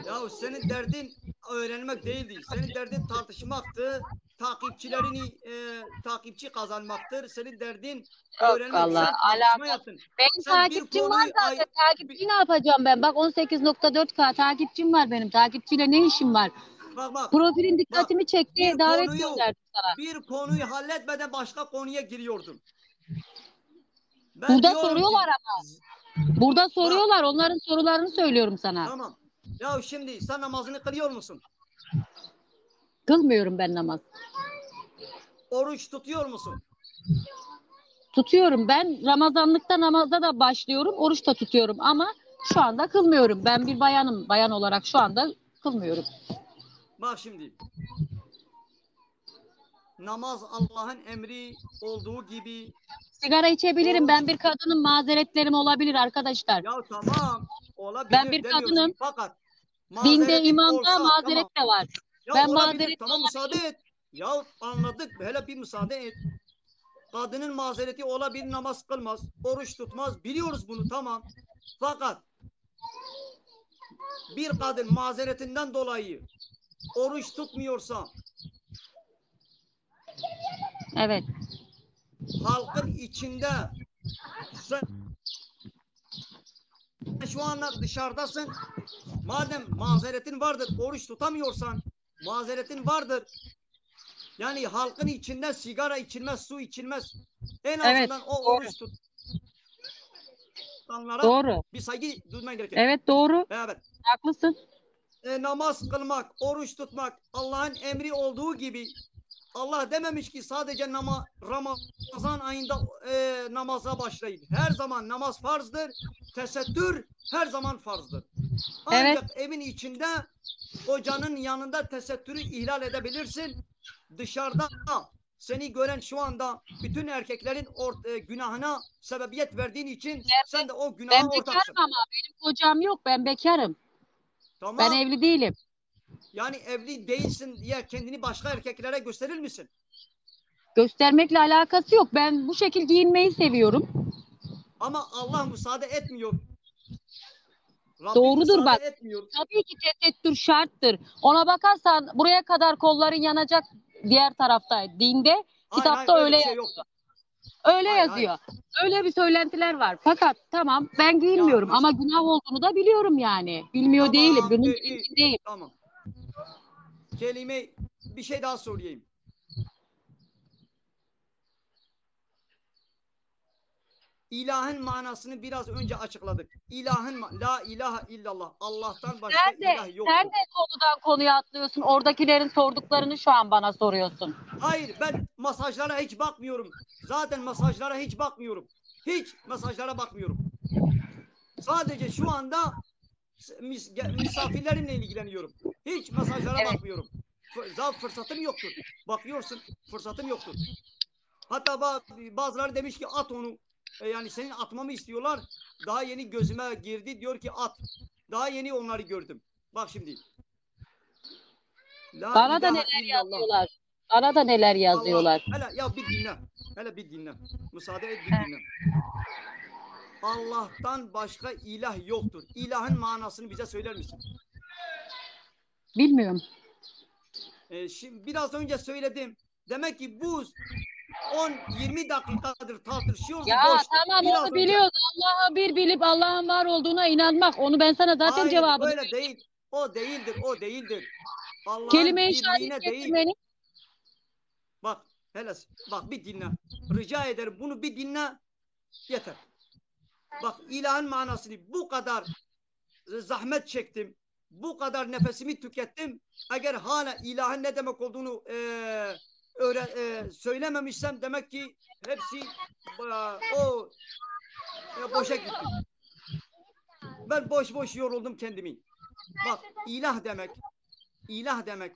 Ya senin derdin öğrenmek değildi. Senin derdin tartışmaktı. Takipçilerini takipçi kazanmaktır. Senin derdin Yok öğrenmek. Allah. Sen tartışma yaptın. Benim Sen bir takipçim var konuyu zaten. Takipçi ne yapacağım ben? Bak 18.4K takipçim var benim. Takipçiyle ne işim var? bak, Profilin dikkatimi çekti. Davet gönderdim sana. bir konuyu halletmeden başka konuya giriyordun. Ben Burada diyorum soruyorlar ki, ama. Burada soruyorlar. Onların sorularını söylüyorum sana. Tamam. Ya şimdi sen namazını kılıyor musun? Kılmıyorum ben namaz. Oruç tutuyor musun? Tutuyorum. Ben Ramazanlıkta namaza da başlıyorum. Oruç da tutuyorum ama şu anda kılmıyorum. Ben bir bayanım. Bayan olarak şu anda kılmıyorum. Bak şimdi. Namaz Allah'ın emri olduğu gibi. Sigara içebilirim. Ben bir kadınım. Mazeretlerim olabilir arkadaşlar. Ya tamam. Olabilir. Ben bir kadınım. Fakat dinde, imanda mazeret de var. Ya ben olabilir. mazeret Tamam müsaade et. Ya anladık. Hele bir müsaade et. Kadının mazereti olabilir, namaz kılmaz, oruç tutmaz. Biliyoruz bunu, tamam. Fakat bir kadın mazeretinden dolayı oruç tutmuyorsa, evet, halkın içinde sen şu anda dışarıdasın. Madem mazeretin vardır, oruç tutamıyorsan mazeretin vardır. Yani halkın içinde sigara içilmez, su içilmez. En azından o oruç tut. Doğru. Bir saygı duyman gerekir. Evet doğru. Evet. Haklısın. Namaz kılmak, oruç tutmak Allah'ın emri olduğu gibi Allah dememiş ki sadece Ramazan ayında namaza başlayın. Her zaman namaz farzdır. Tesettür her zaman farzdır. Ancak evin içinde kocanın yanında tesettürü ihlal edebilirsin. Dışarıda seni gören şu anda bütün erkeklerin günahına sebebiyet verdiğin için sen de o günaha ortaksın. Ben bekarım ama benim kocam yok. Ben bekarım. Tamam. Ben evli değilim. Yani evli değilsin diye kendini başka erkeklere gösterir misin? Göstermekle alakası yok. Ben bu şekil giyinmeyi seviyorum. Ama Allah müsaade etmiyor. Rabbim Doğrudur müsaade bak. etmiyor. Tabii ki tesettür şarttır. Ona bakarsan buraya kadar kolların yanacak diğer tarafta. Dinde, Hayır hayır kitapta öyle öyle bir şey yazıyor. yoktur. Öyle Hayır yazıyor. Öyle bir söylentiler var. Fakat tamam ben Ya giyinmiyorum ama mesela günah olduğunu da biliyorum yani. Bilmiyor değilim. tamam Bunun iyi, bilincindeyim. tamam. Bir şey daha sorayım. İlahın manasını biraz önce açıkladık. La ilahe illallah. Allah'tan başka ilah Sen yoktur. de konudan konuya atlıyorsun. Oradakilerin sorduklarını şu an bana soruyorsun. Hayır ben mesajlara hiç bakmıyorum. Zaten mesajlara hiç bakmıyorum. Hiç mesajlara bakmıyorum. Sadece şu anda misafirlerimle ilgileniyorum. Hiç mesajlara Evet. bakmıyorum. Fırsatım yoktur. Bakıyorsun fırsatım yoktur. Hatta bazıları demiş ki at onu. Yani senin atmamı istiyorlar. Daha yeni gözüme girdi. Diyor ki at. Daha yeni onları gördüm. Bak şimdi. La Bana da ilahe neler illallah. yazıyorlar. Bana da neler Allah. yazıyorlar. Hele ya bir dinle. Hele bir dinle. Müsaade et bir dinle. Allah'tan başka ilah yoktur. İlahın manasını bize söyler misin? Bilmiyorum. Şimdi biraz önce söyledim. Demek ki bu 10-20 dakikadır tartışıyoruz Ya boştu. tamam Biraz onu önce. biliyoruz. Allah'ı bir bilip Allah'ın var olduğuna inanmak. Onu ben sana zaten Hayır cevabını öyle verdim. değil. O değildir. O değildir. Allah'ın Kelime-i birliğine şehadet değil. getirmeni. Bak hele bak bir dinle. Rica ederim bunu bir dinle. Yeter. Bak ilahın manasını bu kadar zahmet çektim. Bu kadar nefesimi tükettim. Eğer hala ilahın ne demek olduğunu söylememişsem demek ki hepsi boşa gitti. Ben boş boş yoruldum kendimi. Bak ilah demek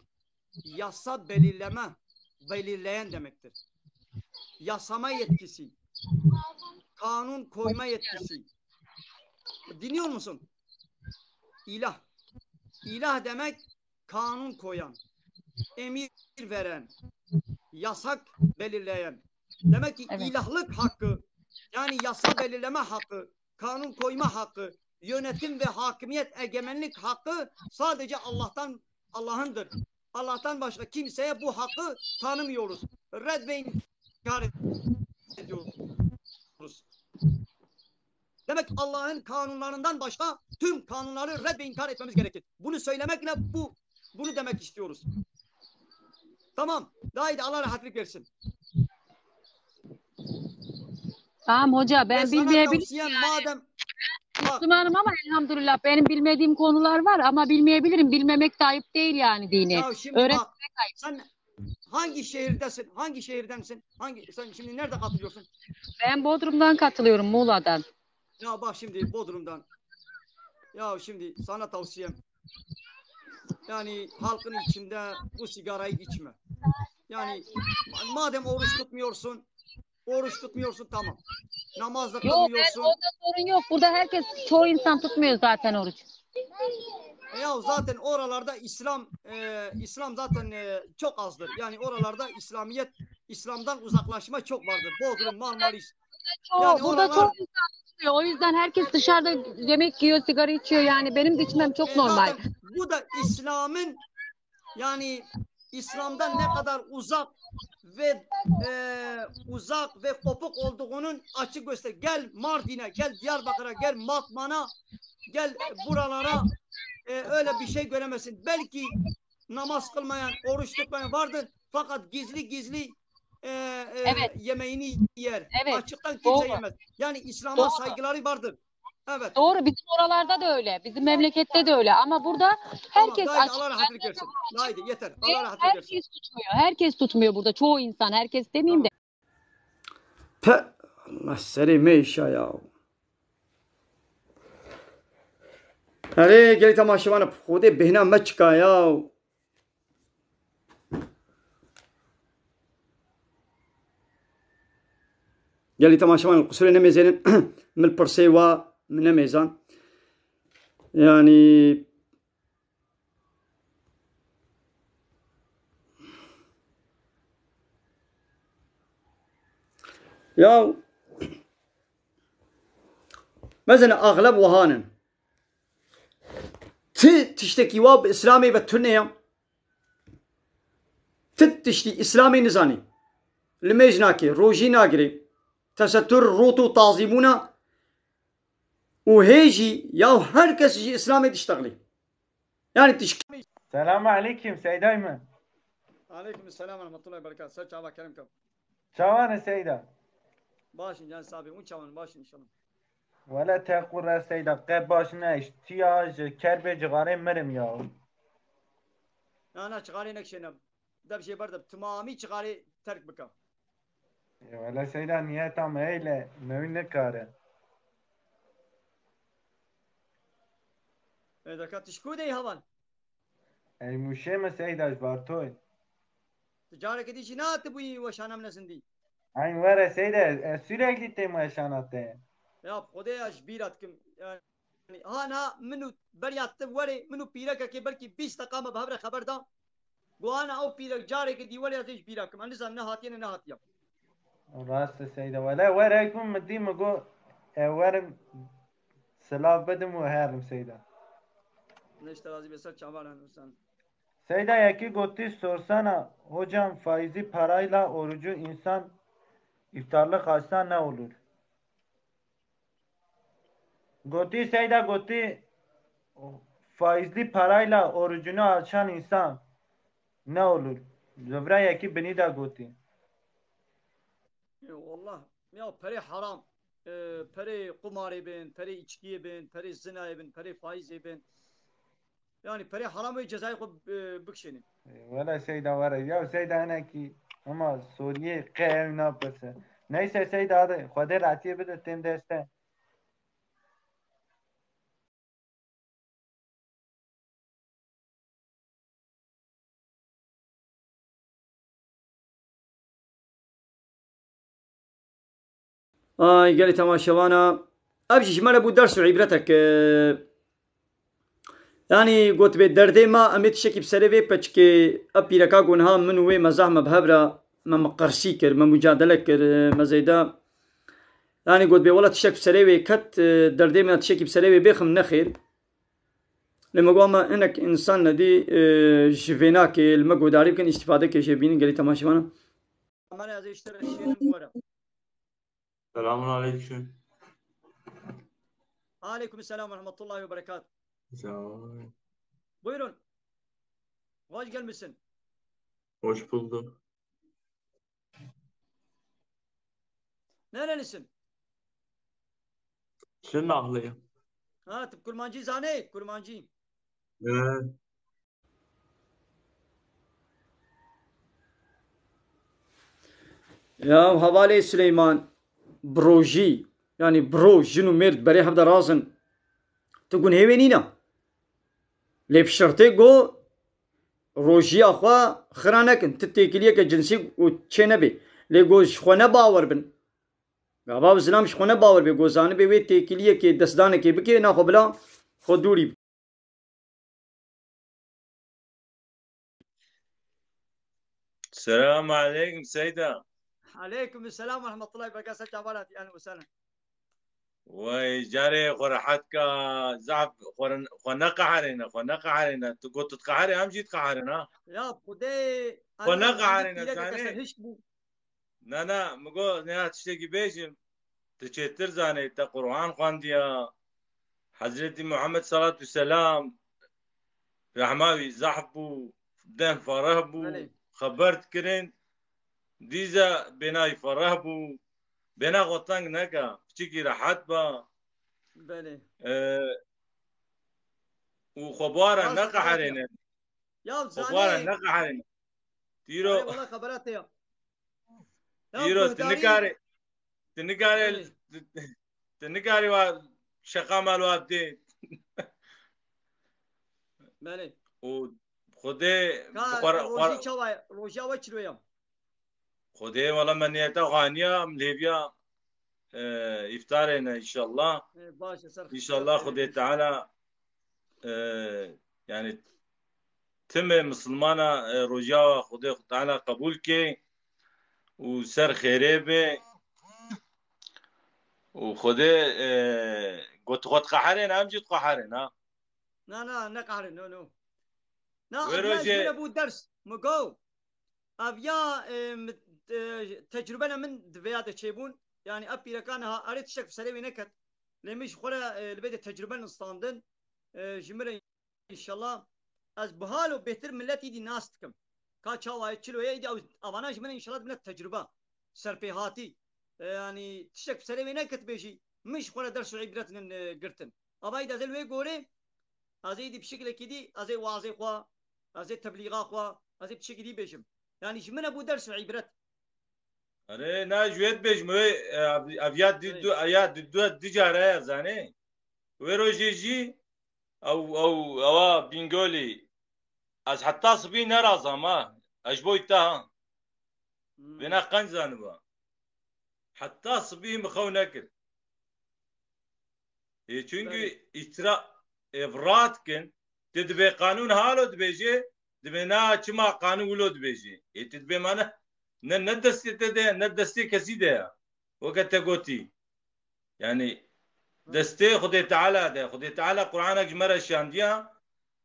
yasa belirleyen demektir. Yasama yetkisi, kanun koyma yetkisi. Dinliyor musun? İlah demek kanun koyan, emir veren, yasak belirleyen. Demek ki Evet. ilahlık hakkı, yani yasa belirleme hakkı, kanun koyma hakkı, yönetim ve hakimiyet, egemenlik hakkı sadece Allah'ındır. Allah'tan başka kimseye bu hakkı tanımıyoruz. Red ve inkar ediyoruz. Demek Allah'ın kanunlarından başka tüm kanunları red ve inkar etmemiz gerekir. Bunu söylemekle bunu demek istiyoruz. Tamam. Daha iyi de Allah rahatlık versin. Tamam hoca ben Sana bilmeyebilirim tavsiyem yani. madem Müslümanım ama elhamdülillah benim bilmediğim konular var ama bilmeyebilirim. Bilmemek de ayıp değil yani dini. ya şimdi Öğretmek bak ayıp. sen hangi şehirdesin? Hangi şehirdensin? Sen şimdi nerede katılıyorsun? Ben Bodrum'dan katılıyorum, Muğla'dan. Ya bak şimdi Bodrum'dan. Ya şimdi sana tavsiyem yani halkın içinde bu sigarayı içme. Yani madem oruç tutmuyorsun tamam. Namaz da Yok ben kılmıyorsun. orada sorun yok. Burada çoğu insan tutmuyor zaten oruç. Ya zaten oralarda İslam zaten çok azdır. Yani oralarda İslam'dan uzaklaşma çok vardır. Bodrum, Marmaris. Yani Burada çoğu oralar insan tutmuyor. O yüzden herkes dışarıda yemek yiyor, sigara içiyor. Yani benim de içmem çok normal. zaten bu da İslam'dan ne kadar uzak ve kopuk olduğunun açık göster. Gel Mardin'e, gel Diyarbakır'a, gel Batman'a, gel buralara öyle bir şey göremezsin. Belki namaz kılmayan, oruç tutmayan vardır. Fakat gizli Evet. yemeğini yer. Evet. Açıktan kimse Doğru. yemez. Yani İslam'a Doğru. saygıları vardır. Evet. Doğru. Bizim oralarda da öyle. Bizim memlekette de öyle. Ama burada herkes Tamam, açık. Allah rahatlık versin. Haydi yeter. Allah rahatlık versin. Herkes tutmuyor. Herkes tutmuyor burada. Çoğu insan. Herkes demeyeyim de. Pe Allah seni meşa ya. अरे गेली तमाशेवान खुदे बहना मच का याओ गेली तमाशेवान القصور نميزان من البرسيوا من نميزان يعني ياو مثلا أغلب وهانن تشتكي واب إسلامي بترنيا تشتي إسلامي نزاني لميجناكي روجي ناقري تستر روتو تعظيمونا وهيجي ياو هركس يجي إسلامي تشتغلي يعني تشكي. السلام عليكم سيد أيمن. عليكم السلام ورحمة الله وبركاته. سر çava kerimkam. شوان سيدا. باشن جان صاحبي اون çavan باشن inşallah. ولا تقول سيدا قب باشنا اشتياج كرب جغاري مرم ياو. أنا çıgarı nekşenem. Da bir şey var da tamamı çıgarı terk bıkam. ولا سيدا نياتا ميلة نوين نكاره. دكات تشكو دي هوان. أي مشيمة سيدا جبارتوي. تجارة كدي شنات بوي وشانم نسندي. أي ورا سيدا sürekli تيمو شاناته. يا خدي اش بيراتكم يعني انا منو بريات وري منو بيرك كي بلكي 20 دقيقة بهبره خبر دا. وانا او بيرك جاري كدي وري ازيش بيركم انا زن نهاتين نهاتيا. راست سيدا ولا ورا يكون مدي مگو ورم سلاف بدم وهرم سيدا. نشته razı besar çavaran sen. Seyda yaki gotti sorsana hocam faizi parayla orucu insan iftarlık açsa ne olur? Gotti Seyda gotti faizli parayla orucunu açan insan ne olur? Zöbra yaki beni de gotti. Wallah ya peri haram. Peri kumar bin, peri içki bin, peri zina bin, peri faiz bin. Yani peri haram ve cezayı bıkşenin. Valla Seyda var ya Seyda ana ki ama Suriye qev ne yapırsa. Neyse Seyda hadi Xude ratiye bide tem deste. قال لي تماشوانا ابجي شمال ابو درس وعبرتك يعني قلت بالدردي ما اميت شكي بسربي بچكي ابي ركا قنها من وي مزاحمه بهبره ما مقرشي كر ما مجادله كر ما زيدا يعني قلت بي والله تشك بسربي كت دردي ما تشكي بسربي بيخم نخير لما قام انك انسان دي شفيناك المقود عارف كان استفاده كشبين قال لي تماشوانا انا ازي اشتري الشيء المورا. Selamun aleyküm. Aleyküm selam ve rahmetullahi ve berekat. Selam. Buyurun. Hoş gelmişsin. Hoş bulduk. Nerelisin? Şırnaklıyım. Ha, tıp kurmancı zane, kurmancı. Evet. Ya havale Süleyman بروجي يعني برو جنو مرد بري حبدا رازن تقول هيوينينا لي بشرتي جو روجي اخوا خرانك تتيكليه كجنسي وتشنبي لي جوز خونه باور بن غابا اسلام خونه باور بي جوزان بي وي تيكليه كي دسدان كي بكي نا خبلا خدوري. السلام عليكم سيدة. عليكم السلام ورحمة الله وبركاته. جابالاتي أهلا وسهلا. وجاري قرحتك زعف خنقة علينا تقول تتقهري هم جيت قهرنا يا خدي خنقة علينا زاني نا مقول نها تشتكي بيجم تشتر زاني تا قرآن خوانديا حضرتي محمد صلى الله عليه وسلم رحماوي زحبو دم فرهبو خبرت كرين دیزا بنای فرح بو بنا غطنگ نکا چیکی راحت با بله و خبارا نقا حرینه خبارا نقا حرینه تیرو والله خبرات يا تیرو تنکاری و شقا مالوات دی بله و خوده روزی چاوای روزی آوای چلویم خدای والله من نیتا غانیا مليبيا افطارنا ان شاء الله ان شاء الله خدای تعالى يعني تم مسلمانا رجاء خدای تعالى قبول كي وسر خيري به وخدای قلت خد قحرين أم جيت قحرين ها نا نقهر نو نا ويروجي أبيا جميل أبو درس مقو أبيا تجربة من دفيات تشيبون يعني أبي لكانها أريد شك سليمي نكت لمش خلا البيت التجربة نستاندن جمرة إن شاء الله از بحال و بهتر ملتی دی ناستکم کا چاوای چلو یی او اواناج من ان شاء الله من تجربه سرپیهاتی yani tişek selemi ne ket beji مش خوره درس عبرتن قرتن ابا اذا زلوي غوري ازي دي بشكل كدي ازي واضح خوا ازي تبليغا خوا ازي بشكل دي بيجم يعني شمن ابو درس عبرت أنا ناجويت بيجموي أبيات دو أيات دو دجارة زاني ويروجي أو بينغولي از حتى صبي نرازا ما أجبويتها بنا قنزان حتى صبي مخو نكر çünkü افراتكن تدبي قانون هالو دبيجي دبنا چما قانون ولو دبيجي تدبي مانا ندستي تده ندستي كسي ده وقت تقوتي يعني دستي خدي تعالى ده خدي تعالى قرآنك جمرة شانديا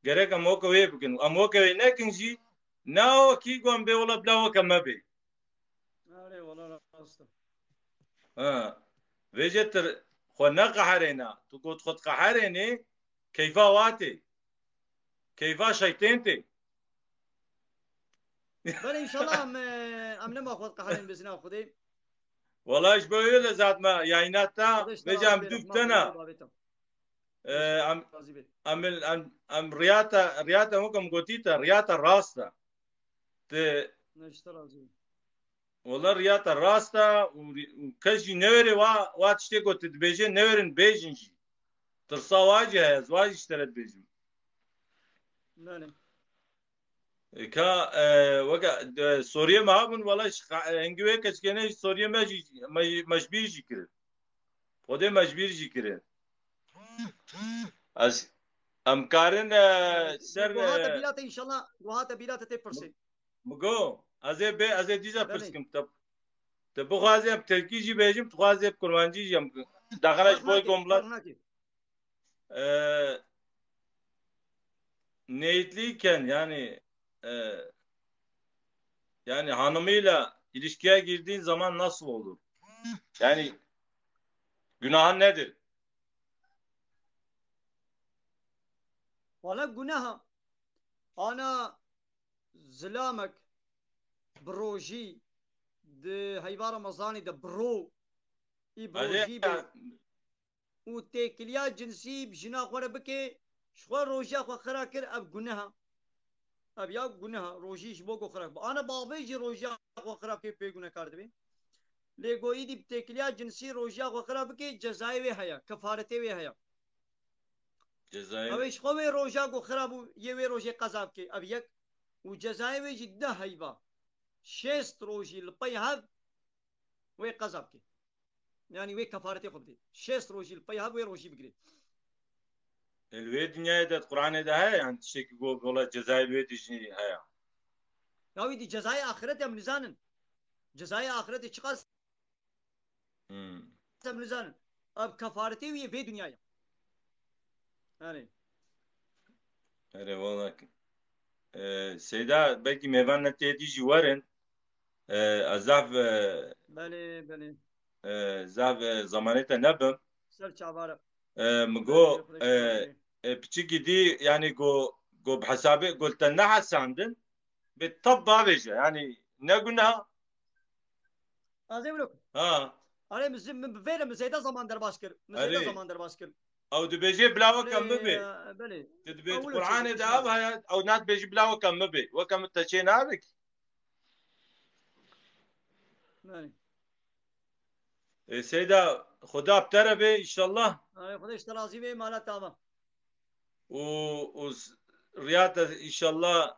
جرك أموك ويه بكن أموك ويه نكنجي ناو كي قوم بي ولا بلا وكما بي والله راستم فيجتر خنا قحرنا تقول خد قحرني كيف واتي كيف شيطانتي بل ان شاء الله ام نما خد قحرين بزنا خدي والله ايش بقول ذات ما يايناتا بيجام دوبتنا ام رياتا ممكن قوتيتا رياتا راستا والله رياتا راستا وكجي نوري واتشتي قوت بيجي نورن بيجنجي ترصا واجه زواج اشترت بيجن كا وقع سوريا ما بن والله انجوي كشكنه سوريا مجبير جكر خود مجبير جكر از امكارن سر وهذا بيلات ان شاء الله وهذا بيلات تبرسي مگو از دیجا پرسکم تب بخوازم ترکیجی بیجم تخوازم کرمانجی جم داخلش boy گملت niyetliyken yani hanımıyla ilişkiye girdiğin zaman nasıl olur? Yani günahın nedir? Valla günah ana zlamek بروجي de هيفا رمضاني de برو بروجي be و تكليا جنسي بجنا خوره بكي شخوا روجا خو خرا كر اب گناه اب يا گناه روجي شبوكو خرا انا بابيجي روجا خو خرا كي بي گناه كارد بي ليگوي دي تكليا جنسي روجا خو خرا بكي جزاي وي هيا كفارتي وي هيا جزاي اب شخوا روجا خو خرا بو يوي روجي قذاب كي اب يك و جزاي وي جده هيبا شست روجي البي هذ وي قذاب كي يعني وي كفارتي خبدي شست روجي البي هذ وي روجي بقري الوي دنيا ده القرآن ده هي يعني تشكي جو والله جزاي الوي دي هي يا ودي جزاي آخرتي أم نزانن جزاي آخرتي چقاس أم نزانن अब كفارتي وي في دنيا يعني أره والله سيدا belki mevanete dici varın azaf بله زاف zamanete nebim سر çavara مگو بتشي دي يعني جو بحسابي قلت انها ساندن بالطبع بيجي يعني نقولها azim yok أنا من بفيرم زيدا زمان در باشكر زيدا زمان در باشكر او دي بيجي بلاوه كم بي بله تدبي القرآن ده او نات بيجي بلاوه كم بي وكم تشين هذيك سيدا خدا بتربي ان شاء الله خدا اشترازي بي مالا تمام و رياضة ان شاء الله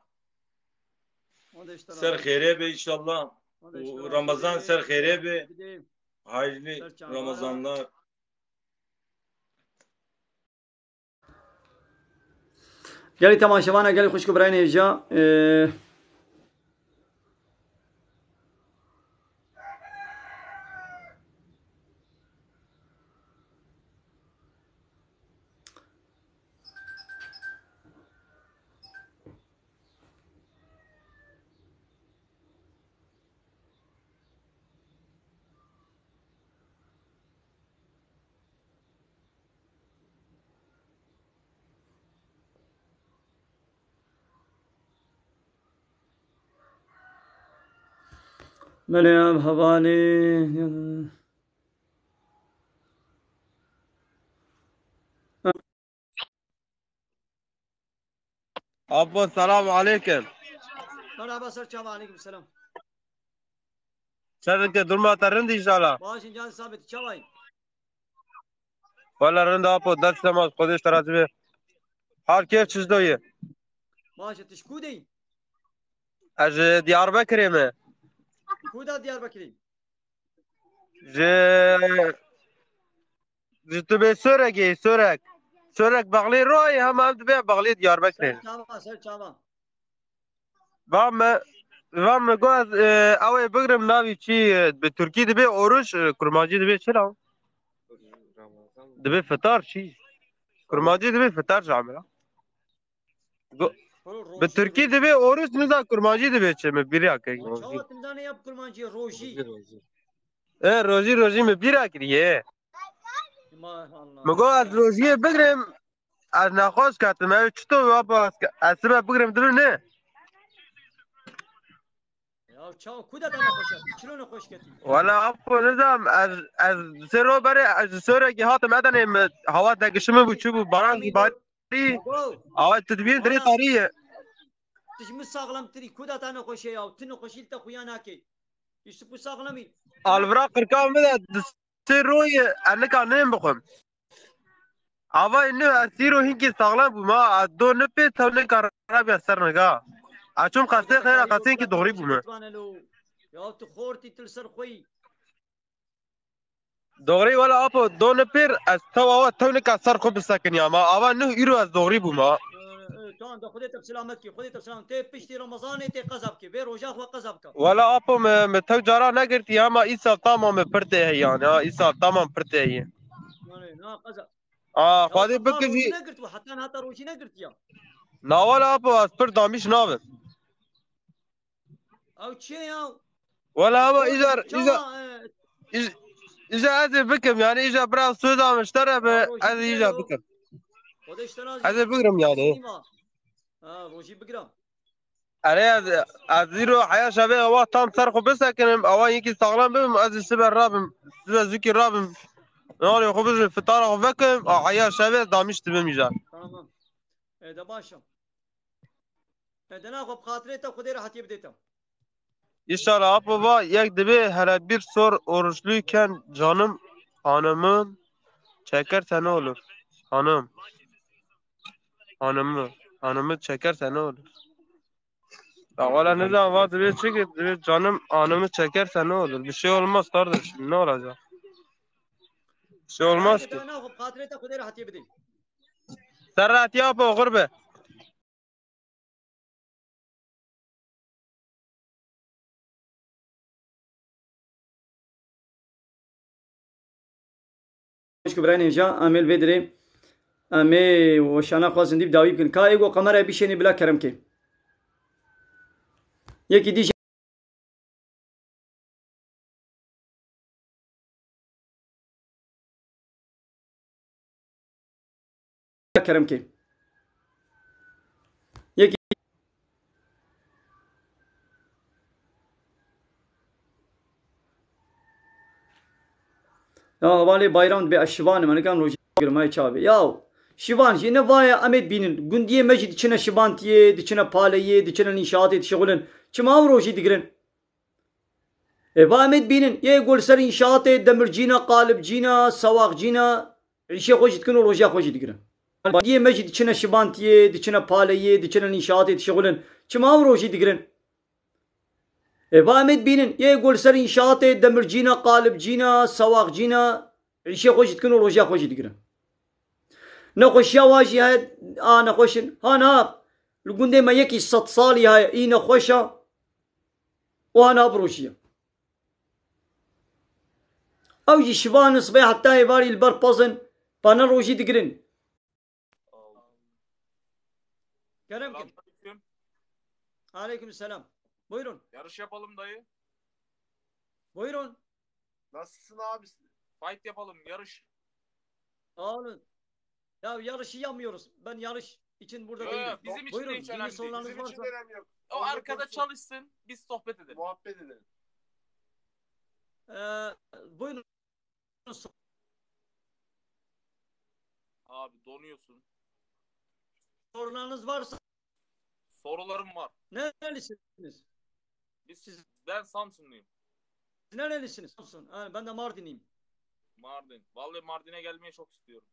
سر خيري بي ان شاء الله ورمضان سر خيري بي hayırlı Ramazanlar. Geli temaşavana geli خوش براین ایجا Meryem havani. Abba selamun aleyküm. Merhaba Serçava, aleyküm selam. Sen de durma tarın inşallah. Başın can sabit çavay. Valla rında abba ders namaz kodeş terazibi. Har keyif çizdoyu. Başın tişku deyin. Az Diyarbakır'ı mı? Kuda Diyarbakır'ın. Tübe Sörek. Sörek bağlı roy hem tübe bağlı Diyarbakır'ı. Serçava. Vam goz avay bıgrım navi çi be Türkiye de be oruç kurmacı de be çela. De be fıtar çi. Kurmacı de be fıtar camela. Be Türkiye de be oruç niza kurmacı de be çeme biri akay. Çava timzane yap kurmancı roji. Roji me biri akriye. Maşallah. Mego az rojiye bıgrım az naxoş katım ev çto vapa asma bıgrım dur ne? Ya çava kuda tane hoş et. Kilo ne hoş getir. Valla apo nizam az sero bari az sero ki hatım eden hava degişimi bu çubu baran ki bari avat tedbir deri tarihi. Tişmi sağlam tiri kuda tane hoş ya. Tini hoş ilta kuyana ki. İşte bu sağlam il. Alvra kırkam da seroy anne kanem bukum. Ava inne sero hinki sağlam bu ma do ne pe tavne karab yasar naga. Açum kaste khayra kasten ki doğru bu mu? Ya tu khorti tilsar khoy. Doğru valla apo do ne per az tava tavne kasar khob sakin ya ma ava ne iro az doğru bu ma. Tamam da خودت بسلامت کی خودت بسلام ته پشتی رمضان ته قذب کی به روزه خو قذب کا ولا apo me tav jara ne girti ama isa tamam pırte है yani ha isa tamam pırte है. نه قذب خادي بكزي نه گرت حتى نه روزی نه گرت یا na valla apo az pır damış nabı. او چی یا Valla ama iza az bikim yani iza biraz söz almışlar be az iza bikim. خود اشتراز Az bikim yani. ها روزی بگرام Araya az zero haya şabe ava tam sarxu besakinim ava yeki sağlam bim az siber rabim size zikir rabim. Ne oluyor xubuz fitara vekim haya şabe damış tibim iza. tamam ده باشم ده نه خو خاطره ته خودی راحتی بدیتم İnşallah baba yek dibe hele bir sor oruçluyken canım hanımın çekerse ne olur? Hanımı çekerse ne olur? Ya valla ne zaman var dibe çekip dibe canım hanımı çekerse ne olur? Bir şey olmaz kardeşim ne olacak? Bir şey olmaz ki. نه خو خاطره ته خودی راحتی بدی Serrat yap o gurbe. که برای اینجا عمل بدریم امی و شانا خوازن دیب داوی کن که ایگو قمره بیشنی بلا کرم که یکی دیش کرم که یکی ya havale bayram be aşivan manikan roji girmay çabe ya şivan yine vaya amet binin gundiye mecid içine şibantiye içine paleye içine inşaat et şغلن çima roji digren va amet binin ye gol ser inşaat et demircina qalibcina savaqcina işe hoş tkun roji hoş digren diye mecid içine şibantiye içine paleye içine inşaat et şغلن çima roji digren va amet binin ye gol ser inşaat et demircina qalibcina savaqcina işe hoş tkun roji hoş digren نخوش يا واجي هاي انا خوشن ها ناب لقندي ما يكي 6 صالي هاي اينا خوشة وانا بروشيا او جي شبان صبيح حتى يباري البربزن فانا روشي دقرن Kerem kim? Aleyküm selam. Buyurun. Yarış yapalım dayı. Buyurun. Nasılsın abi? Fight yapalım, yarış. Alın. Ya yarışı yapmıyoruz. Ben yarış için burada değilim. Bizim için Buyurun, de hiç önemli değil. sorularınız Bizim için varsa. de önemli yok. O arkada çalışsın, biz sohbet edelim. Muhabbet edelim. Buyurun. Abi donuyorsun. Sorularınız varsa. Sorularım var. Nerelisiniz? Ben Samsunluyum. Siz nerelisiniz? Samsun. Ha, ben de Mardinliyim. Mardin. Vallahi Mardin'e gelmeyi çok istiyorum.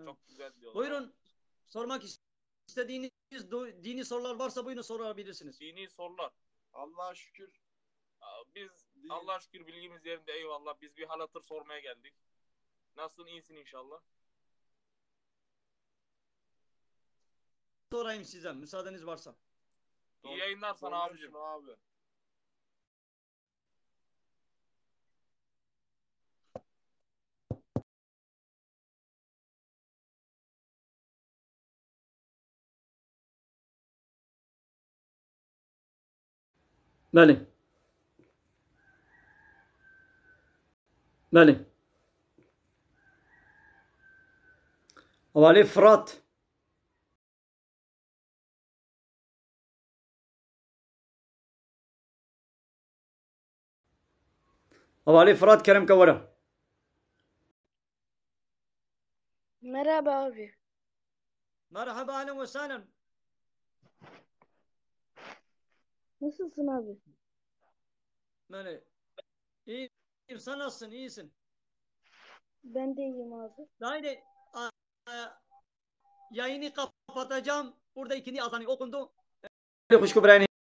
Çok güzel diyorlar. Buyurun. Sormak istediğiniz dini sorular varsa buyurun sorabilirsiniz. Dini sorular. Allah'a şükür. Biz Allah'a şükür bilgimiz yerinde, eyvallah. Biz bir hal hatır sormaya geldik. Nasılsın, iyisin inşallah. Sorayım size müsaadeniz varsa. İyi yayınlar sana abicim. Abi. بله بله حوالی فرات حوالی فرات Kerem Kavara. Merhaba abi. Merhaba alem ve selam. Nasılsın abi? Yani iyiyim. Sen nasılsın? İyisin. Ben de iyiyim abi. Haydi yayını kapatacağım. Burada ikinci azanı okundu. خوشکو برای